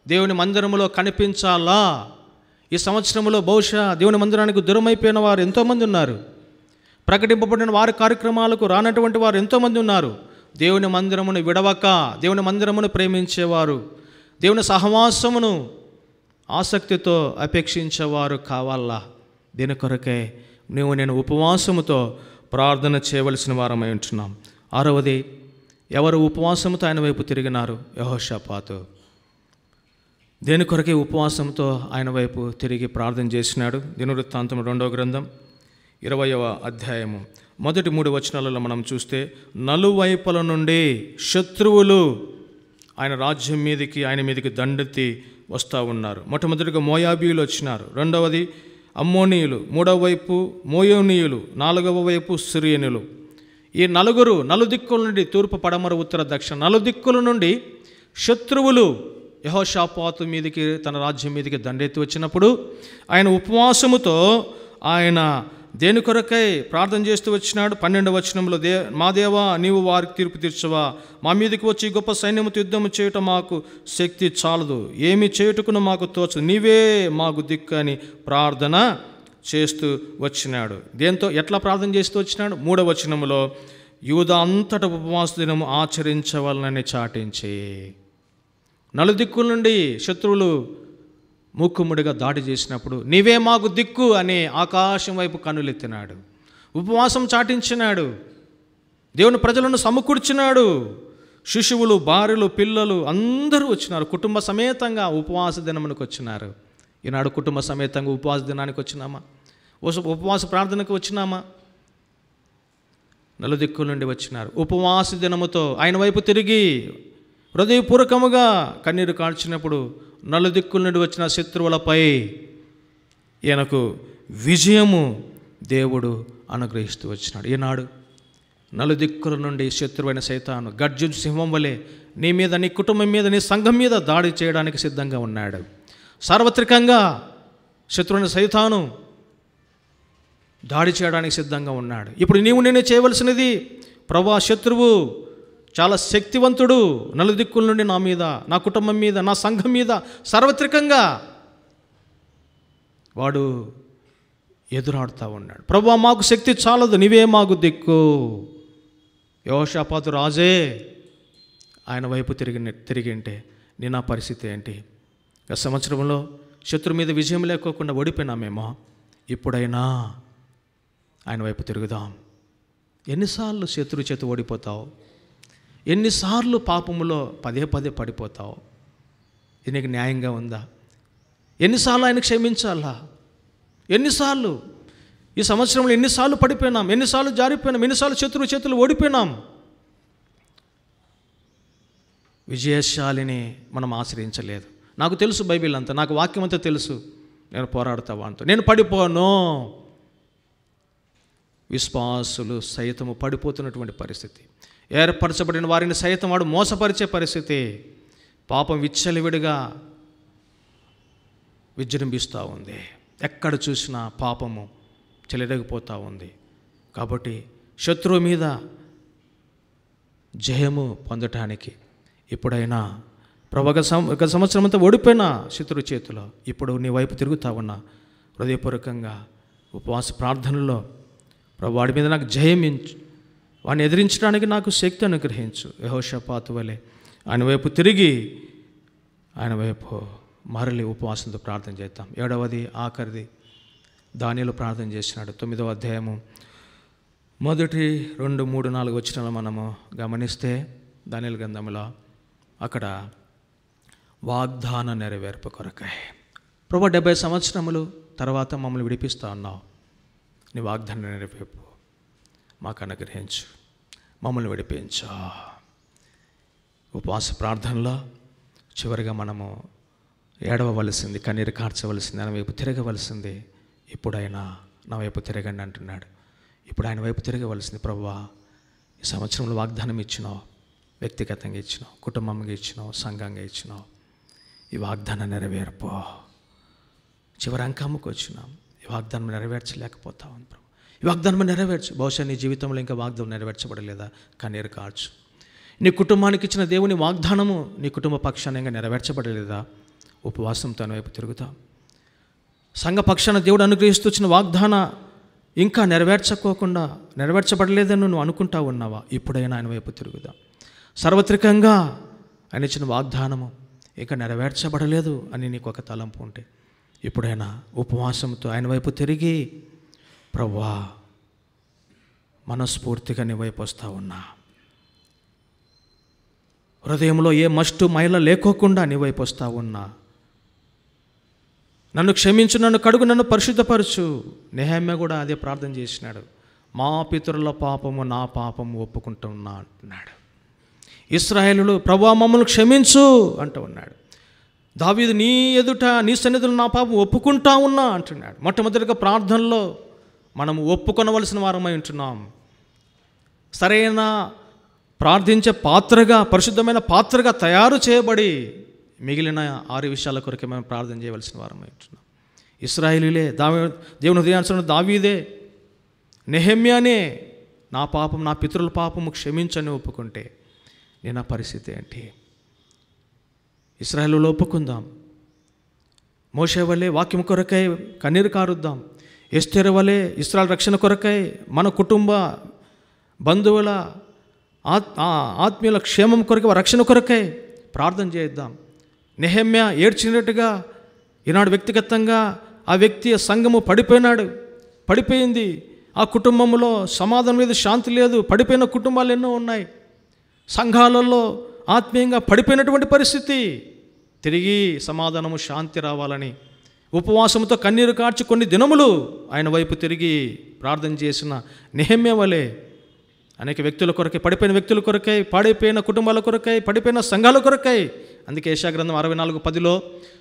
దేవుని మందిరంలో కనిపించాలా? ఈ సంవత్సరంలో బహుశా దేవుని మందిరానికి దూరమైపోయిన వారు ఎంతోమంది ఉన్నారు. ప్రకటింపబడిన వారి కార్యక్రమాలకు రానటువంటి వారు ఎంతోమంది ఉన్నారు. దేవుని మందిరమును విడవక దేవుని మందిరమును ప్రేమించేవారు, దేవుని సహవాసమును ఆసక్తితో అపేక్షించేవారు కావాలా? దీని కొరకే నేను ఉపవాసముతో ప్రార్థన చేయవలసిన వారమై ఉంటున్నాం. 6వది, ఎవరు ఉపవాసముతో ఆయన వైపు తిరిగినారు? యెహోషాపాతు. దేని కొరకే ఉపవాసంతో ఆయన వైపు తిరిగి ప్రార్థన చేసినాడు? దినవృత్తాంతం 2వ గ్రంథం 20వ అధ్యాయము 1-3 వచనాలలో మనం చూస్తే, నలువైపుల నుండి శత్రువులు ఆయన రాజ్యం మీదకి, ఆయన మీదకి దండెత్తి వస్తూ ఉన్నారు. మొట్టమొదటిగా మోయాబీయులు వచ్చినారు, 2వది అమ్మోనీయులు, 3వ వైపు మోయోనీయులు, 4వ వైపు సిరియనులు. ఈ నలుదిక్కుల నుండి తూర్పు, పడమర, ఉత్తర, దక్షిణ నలుదిక్కుల నుండి శత్రువులు యెహోషాపాతు మీదకి, తన రాజ్యం మీదకి దండెత్తి వచ్చినప్పుడు ఆయన ఉపవాసముతో ఆయన దేని కొరకై ప్రార్థన చేస్తూ వచ్చినాడు? 12వ వచనంలో, మా దేవా, నీవు వారికి తీర్పు తీర్చవా? మా మీదకి వచ్చి గొప్ప సైన్యముతో యుద్ధము చేయటం మాకు శక్తి చాలదు, ఏమి చేయుటకును మాకు తోచదు, నీవే మాకు దిక్కు అని ప్రార్థన చేస్తూ వచ్చినాడు. దేంతో ఎట్లా ప్రార్థన చేస్తూ వచ్చినాడు? 3వ వచనంలో, యూదా అంతటా ఉపవాస దినము ఆచరించవలనని చాటించి, నలుదిక్కుల నుండి శత్రువులు మూకుముడిగా దాడి చేసినప్పుడు నీవే మాకు దిక్కు అని ఆకాశం వైపు కన్నులెత్తినాడు. ఉపవాసం చాటించినాడు. దేవుని ప్రజలను సమకూర్చినాడు. శిశువులు, భార్యలు, పిల్లలు అందరూ వచ్చినారు. కుటుంబ సమేతంగా ఉపవాస దినమునికి వచ్చినారు. ఈనాడు కుటుంబ సమేతంగా ఉపవాస దినానికి వచ్చినామా? ఉపవాస ప్రార్థనకు వచ్చినామా? నలుదిక్కుల నుండి వచ్చినారు. ఉపవాస దినముతో ఆయన వైపు తిరిగి హృదయపూర్వకముగా కన్నీరు కార్చినప్పుడు నలుదిక్కుల నుండి వచ్చిన శత్రువులపై ఈయనకు విజయము దేవుడు అనుగ్రహిస్తూ వచ్చినాడు. ఈనాడు నలుదిక్కుల నుండి శత్రువైన సైతాను గర్జును సింహం వలె నీ మీద, నీ కుటుంబం మీద, నీ సంఘం మీద దాడి చేయడానికి సిద్ధంగా ఉన్నాడు. సార్వత్రికంగా శత్రువైన సైతాను దాడి చేయడానికి సిద్ధంగా ఉన్నాడు. ఇప్పుడు నేనే చేయవలసినది, ప్రభా శత్రువు చాలా శక్తివంతుడు, నలుదిక్కుల నుండి నా మీద, నా కుటుంబం మీద, నా సంఘం మీద సార్వత్రికంగా వాడు ఎదురాడుతూ ఉన్నాడు. ప్రభా మాకు శక్తి చాలదు, నీవే మాకు దిక్కు. యెహోషాపాతు రాజే ఆయన వైపు తిరిగింటే నా పరిస్థితి ఏంటి? గత సంవత్సరంలో శత్రు మీద విజయం లేకోకుండా ఓడిపోయినామేమో. ఇప్పుడైనా ఆయన వైపు తిరుగుదాం. ఎన్నిసార్లు శత్రు చేతి ఓడిపోతావు? ఎన్నిసార్లు పాపములో పదే పడిపోతావు? ఇది నీకు న్యాయంగా ఉందా? ఎన్నిసార్లు ఆయన క్షమించాలా? ఎన్నిసార్లు ఈ సంవత్సరంలో ఎన్నిసార్లు పడిపోయినాం, ఎన్నిసార్లు జారిపోయినాం, ఎన్నిసార్లు శత్రువు చేతులు ఓడిపోయినాం. విజయశాలిని మనం ఆశ్రయించలేదు. నాకు తెలుసు బైబిల్ అంతా, నాకు వాక్యం అంతా తెలుసు. నేను పోరాడుతావా అంటూ నేను పడిపోను. విశ్వాసులు సైతము పడిపోతున్నటువంటి పరిస్థితి, ఏర్పరచబడిన వారిని సైతం వాడు మోసపరిచే పరిస్థితి. పాపం విచ్చలవిడిగా విజృంభిస్తూ ఉంది. ఎక్కడ చూసినా పాపము చెలరేగిపోతూ ఉంది. కాబట్టి శత్రువు మీద జయము పొందటానికి ఇప్పుడైనా గత సంవత్సరం అంతా ఓడిపోయిన శత్రువు చేతిలో ఇప్పుడు నీ వైపు తిరుగుతా ఉన్నా హృదయపూర్వకంగా ఉపవాస ప్రార్థనలో, ప్రభు వాడి మీద నాకు జయమించు, వాడిని ఎదిరించడానికి నాకు శక్తి అనుగ్రహించు. యెహోషాపాతు వలె ఆయన వైపు తిరిగి ఆయన వైపు మరలి ఉపవాసంతో ప్రార్థన చేద్దాం. 7వది ఆఖరిది దానియేలు ప్రార్థన చేసినాడు. 9వ అధ్యాయము 1, 2, 3, 4 వచనాలు మనము గమనిస్తే దానియేలు గ్రంథంలో అక్కడ వాగ్దాన నెరవేర్పు కొరకై, ప్రభు 70 సంవత్సరములు తర్వాత మమ్మల్ని విడిపిస్తా ఉన్నావు, నీ వాగ్దాన నెరవేర్పు మాకు అనుగ్రహించు, మమ్మల్ని విడిపించు. ఉపవాస ప్రార్థనలో చివరిగా మనము ఏడవవలసింది, కన్నీరు కార్చవలసింది, ఆయన వైపు తిరగవలసింది. ఇప్పుడైనా నా వైపు తిరగండి అంటున్నాడు. ఇప్పుడు ఆయన వైపు తిరగవలసింది. ప్రభువా ఈ సంవత్సరంలో వాగ్దానం ఇచ్చినావు, వ్యక్తిగతంగా ఇచ్చినావు, కుటుంబంగా ఇచ్చినావు, సంఘంగా ఇచ్చినావు. ఈ వాగ్దానం నెరవేర్పో. చివరి అంకమ్మకు వచ్చినాం. ఈ వాగ్దానం నెరవేర్చలేకపోతావు అని ప్రభు. ఈ వాగ్దానం నెరవేర్చు. బహుశా నీ జీవితంలో ఇంకా వాగ్దానం నెరవేర్చబడలేదా? కన్నీరు కార్చు. నీ కుటుంబానికి ఇచ్చిన దేవుని వాగ్దానము నీ కుటుంబ పక్షాన ఇంకా నెరవేర్చబడలేదా? ఉపవాసంతో ఆయన వైపు తిరుగుతాం. సంఘ పక్షాన దేవుడు అనుగ్రహిస్తూ వచ్చిన వాగ్దాన ఇంకా నెరవేర్చబడలేదని నువ్వు అనుకుంటా ఉన్నావా? ఇప్పుడైనా ఆయన వైపు తిరుగుదాం. సార్వత్రికంగా ఆయన ఇచ్చిన వాగ్దానము ఇంకా నెరవేర్చబడలేదు అని నీకు ఒక తలంపు ఉంటే ఇప్పుడైనా ఉపవాసంతో ఆయన వైపు తిరిగి, ప్రభువా మనస్ఫూర్తిగా నీ వైపు వస్తూ ఉన్నా, హృదయంలో ఏ మస్టు మైల లేకోకుండా నీ వైపు వస్తూ ఉన్నా, నన్ను క్షమించు, నన్ను కడుగు, నన్ను పరిశుద్ధపరచు. నెహెమ్యా కూడా అదే ప్రార్థన చేసినాడు. మా పితరుల పాపము నా పాపము ఒప్పుకుంటున్నా అంటున్నాడు. ఇశ్రాయేలులు ప్రభువా మమ్మల్ని క్షమించు అంటూ ఉన్నాడు. దావీదు నీ ఎదుట నీ సన్నిధిలో నా పాపం ఒప్పుకుంటా ఉన్నా అంటున్నాడు. మొట్టమొదటిగా ప్రార్థనలో మనము ఒప్పుకొనవలసిన వారమై ఉంటున్నాం. సరైన ప్రార్థించే పాత్రగా, పరిశుద్ధమైన పాత్రగా తయారు చేయబడి మిగిలిన 6 విషయాల కొరకే మేము ప్రార్థన చేయవలసిన వారమై ఉంటున్నాం. ఇశ్రాయేలీలే, దేవుని హృదయానుసరణ దావీదే, నెహెమ్యానే నా పాపం, నా పితరుల పాపము క్షమించని ఒప్పుకుంటే నేను నా పరిస్థితి ఏంటి? ఇశ్రాయేలులో ఒప్పుకుందాం. మోషే వలె వాక్యం కొరకై కన్నీరు కారుద్దాం. ఎస్తేరు వలె ఇశ్రాయేలు రక్షణ కొరకై మన కుటుంబ బంధువుల ఆత్మీయుల క్షేమం కొరకే, రక్షణ కొరకై ప్రార్థన చేద్దాం. నెహెమ్యా ఏడ్చినట్టుగా ఈనాడు వ్యక్తిగతంగా ఆ వ్యక్తి సంఘము పడిపోయింది. ఆ కుటుంబంలో సమాధానం లేదు, శాంతి లేదు. పడిపోయిన కుటుంబాలు ఎన్నో ఉన్నాయి. సంఘాలలో ఆత్మీయంగా పడిపోయినటువంటి పరిస్థితి. తిరిగి సమాధానము, శాంతి రావాలని ఉపవాసంతో కన్నీరు కార్చి కొన్ని దినములు ఆయన వైపు తిరిగి ప్రార్థన చేసిన నెహెమ్యా వలె అనేక వ్యక్తుల కొరకై, పడిపోయిన వ్యక్తుల కొరకై, పాడైపోయిన కుటుంబాల కొరకై, పడిపోయిన సంఘాల కొరకై. అందుకే యెషయా గ్రంథం 64:10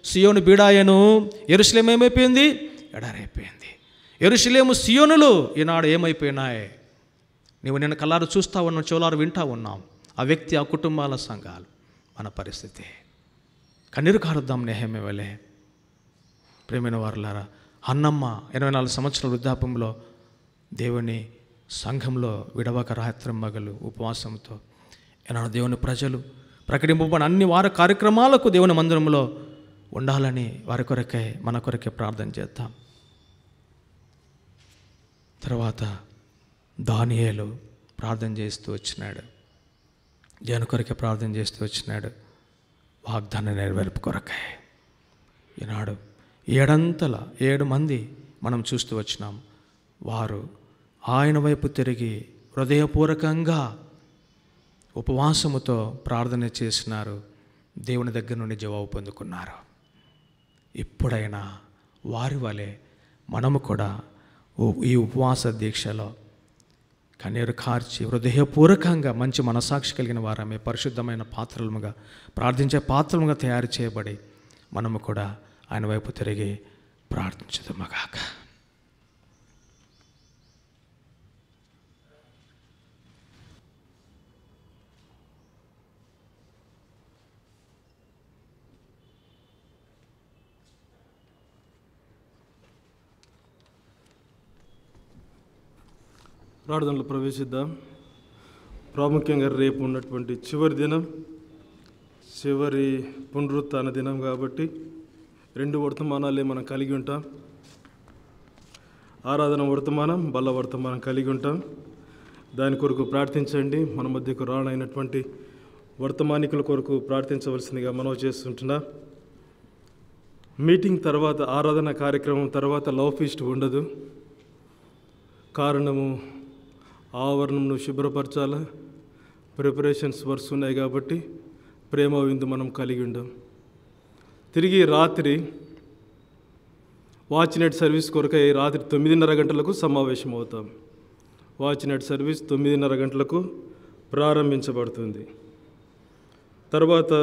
సియోను బీడాయను, యెరూషలేము ఏమైపోయింది? ఎడారైపోయింది. యెరూషలేము, సియోనులు ఈనాడు ఏమైపోయినాయి? నీవు నేను కళ్ళారు చూస్తూ ఉన్నాం, చెవులారు వింటూ ఉన్నాం. ఆ వ్యక్తి, ఆ కుటుంబాల సంఘాలు, మన పరిస్థితి. కన్నీరు కారుద్దాం నెహెమ్యా వలె. ప్రేమైన వారులారా, అన్నమ్మ 84 సంవత్సరాల వృద్ధాపంలో దేవుని సంఘంలో విడవక రాత్రి మగలు ఉపవాసంతో ఈనాడు దేవుని ప్రజలు ప్రకటింపబడిన అన్ని వారి కార్యక్రమాలకు దేవుని మందిరంలో ఉండాలని వారి కొరకై, మన కొరకే ప్రార్థన చేద్దాం. తర్వాత దానియేలు ప్రార్థన చేస్తూ వచ్చినాడు. దేవుని కొరకే ప్రార్థన చేస్తూ వచ్చినాడు. వాగ్దాన నెరవేర్పు కొరకై. ఈనాడు 7 మంది మనం చూస్తూ వచ్చినాం. వారు ఆయన వైపు తిరిగి హృదయపూర్వకంగా ఉపవాసముతో ప్రార్థన చేసినారు. దేవుని దగ్గర నుండి జవాబు పొందుకున్నారు. ఇప్పుడైనా వారి వలె మనము కూడా ఈ ఉపవాస దీక్షలో కన్నీరు కార్చి హృదయపూర్వకంగా మంచి మనసాక్షి కలిగిన వారమే పరిశుద్ధమైన పాత్రలుగా, ప్రార్థించే పాత్రలుగా తయారు చేయబడి మనము కూడా ఆయన వైపు తిరిగి ప్రార్థించుదామగాక. ప్రార్థనలో ప్రవేశిద్దాం. ప్రాముఖ్యంగా రేపు ఉన్నటువంటి చివరి దినం, చివరి పునరుత్థాన దినం కాబట్టి 2 వర్తమానాలే మనం కలిగి ఉంటాం. ఆరాధన వర్తమానం, బల్ల వర్తమానం కలిగి ఉంటాం. దాని కొరకు ప్రార్థించండి. మన మధ్యకు రానైనటువంటి వర్తమానికుల కొరకు ప్రార్థించవలసిందిగా మనం చేస్తుంటున్నాం. మీటింగ్ తర్వాత, ఆరాధన కార్యక్రమం తర్వాత లవ్ ఫీస్ట్ ఉండదు. కారణము ఆవరణను శుభ్రపరచాలా, ప్రిపరేషన్స్ వర్క్స్ ఉన్నాయి కాబట్టి ప్రేమ విందు మనం కలిగి ఉండం. తిరిగి రాత్రి వాచ్ నెట్ సర్వీస్ కొరకై రాత్రి 9:30 గంటలకు సమావేశం అవుతాం. వాచ్ నెట్ సర్వీస్ 9:30 గంటలకు ప్రారంభించబడుతుంది. తర్వాత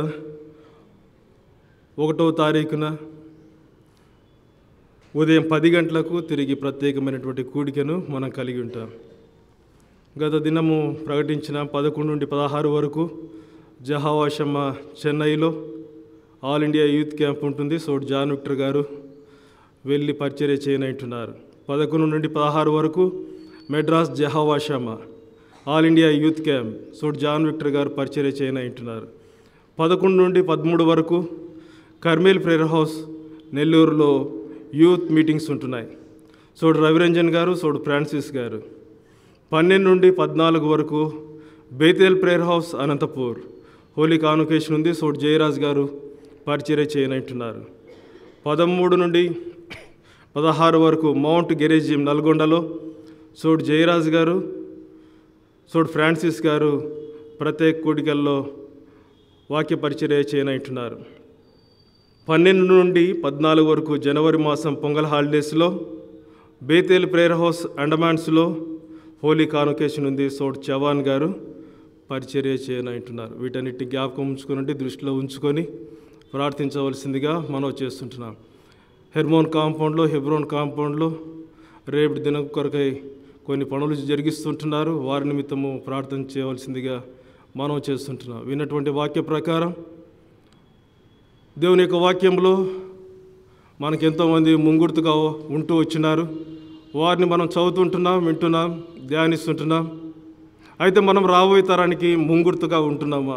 1వ తారీఖున ఉదయం 10 గంటలకు తిరిగి ప్రత్యేకమైనటువంటి కూడికను మనం కలిగి ఉంటాం. గత దినము ప్రకటించిన 11 నుండి 16 వరకు జహావాషమ్మ చెన్నైలో ఆల్ ఇండియా యూత్ క్యాంప్ ఉంటుంది. సోడ్ జాన్ విక్టర్ గారు వెళ్ళి పరిచర్య చేయనంటున్నారు. 11 నుండి 16 వరకు మెడ్రాస్ జహావాషమ్మ ఆల్ ఇండియా యూత్ క్యాంప్ సోడ్ జాన్ విక్టర్ గారు పరిచర్య చేయనంటున్నారు. 11 నుండి 13 వరకు కర్మేల్ ప్రేయర్ హౌస్ నెల్లూరులో యూత్ మీటింగ్స్ ఉంటున్నాయి. సోడు రవిరంజన్ గారు, సోడు ఫ్రాన్సిస్ గారు. 12 నుండి 14 వరకు Bethel prayer house Anantapur holy convocation ఉంది. సోడు జయరాజ్ గారు పరిచర్య చేయనంటున్నారు. 13 నుండి 16 వరకు మౌంట్ గెరేజియం నల్గొండలో సోడు జయరాజ్ గారు, సోడు ఫ్రాన్సిస్ గారు ప్రత్యేక కూడికల్లో వాక్య పరిచర్య చేయనంటున్నారు. 12 నుండి 14 వరకు జనవరి మాసం పొంగల్ హాలిడేస్లో బేతేల్ ప్రేయర్ హౌస్ అండమాన్స్లో హోలీ కాన్వకేషన్ ఉంది. సోడ్ చవాన్ గారు పరిచర్య చేయనంటున్నారు. వీటన్నిటి జ్ఞాపకం ఉంచుకొని, దృష్టిలో ఉంచుకొని ప్రార్థించవలసిందిగా మనం చేస్తుంటున్నాం. హెబ్రోన్ కాంపౌండ్లో రేపు దినం కొరకై కొన్ని పనులు జరిగిస్తుంటున్నారు. వారి నిమిత్తము ప్రార్థన చేయవలసిందిగా మనం చేస్తుంటున్నాం. విన్నటువంటి వాక్య ప్రకారం దేవుని యొక్క వాక్యంలో మనకు ఎంతోమంది ముంగుర్తుగా ఉంటూ వచ్చినారు. వారిని మనం చదువుతుంటున్నాం, వింటున్నాం, ధ్యానిస్తుంటున్నాం. అయితే మనం రాబోయే తరానికి ముంగుర్తుగా ఉంటున్నామా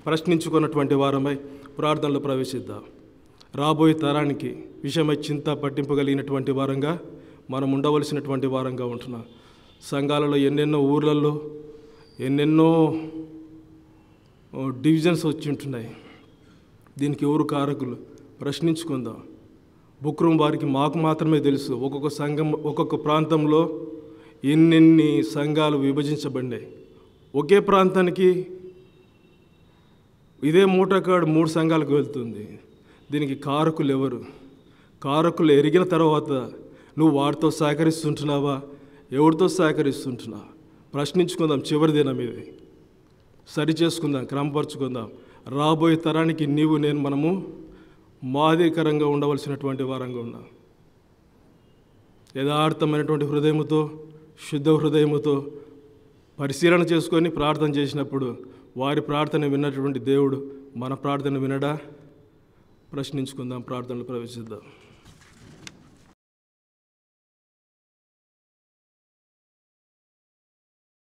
ప్రశ్నించుకున్నటువంటి వారమై ప్రార్థనలో ప్రవేశిద్దాం. రాబోయే తరానికి విషయమై చింత పట్టింపగలిగినటువంటి వారంగా మనం ఉండవలసినటువంటి వారంగా ఉంటున్నాం. సంఘాలలో ఎన్నెన్నో ఊర్లలో ఎన్నెన్నో డివిజన్స్ వచ్చి ఉంటున్నాయి. దీనికి ఎవరు కారకులు? ప్రశ్నించుకుందాం. బుక్ రూమ్ వారికి మాకు మాత్రమే తెలుసు ఒక్కొక్క సంఘం, ఒక్కొక్క ప్రాంతంలో ఎన్నెన్ని సంఘాలు విభజించబడినాయి. ఒకే ప్రాంతానికి ఇదే మూటకాడు 3 సంఘాలకు వెళ్తుంది. దీనికి కారకులు ఎవరు? కారకులు ఎరిగిన తర్వాత నువ్వు వారితో సహకరిస్తుంటున్నావా? ఎవరితో సహకరిస్తుంటున్నావు? ప్రశ్నించుకుందాం. చివరి దినం ఇది. సరి చేసుకుందాం, క్రమపరుచుకుందాం. రాబోయే తరానికి నీవు నేను మనము మాదిరికరంగా ఉండవలసినటువంటి వారంగా ఉన్నాం. యథార్థమైనటువంటి హృదయముతో, శుద్ధ హృదయముతో పరిశీలన చేసుకొని ప్రార్థన చేసినప్పుడు వారి ప్రార్థన విన్నటువంటి దేవుడు మన ప్రార్థన వినడా? ప్రశ్నించుకుందాం. ప్రార్థనలు ప్రవేశిద్దాం.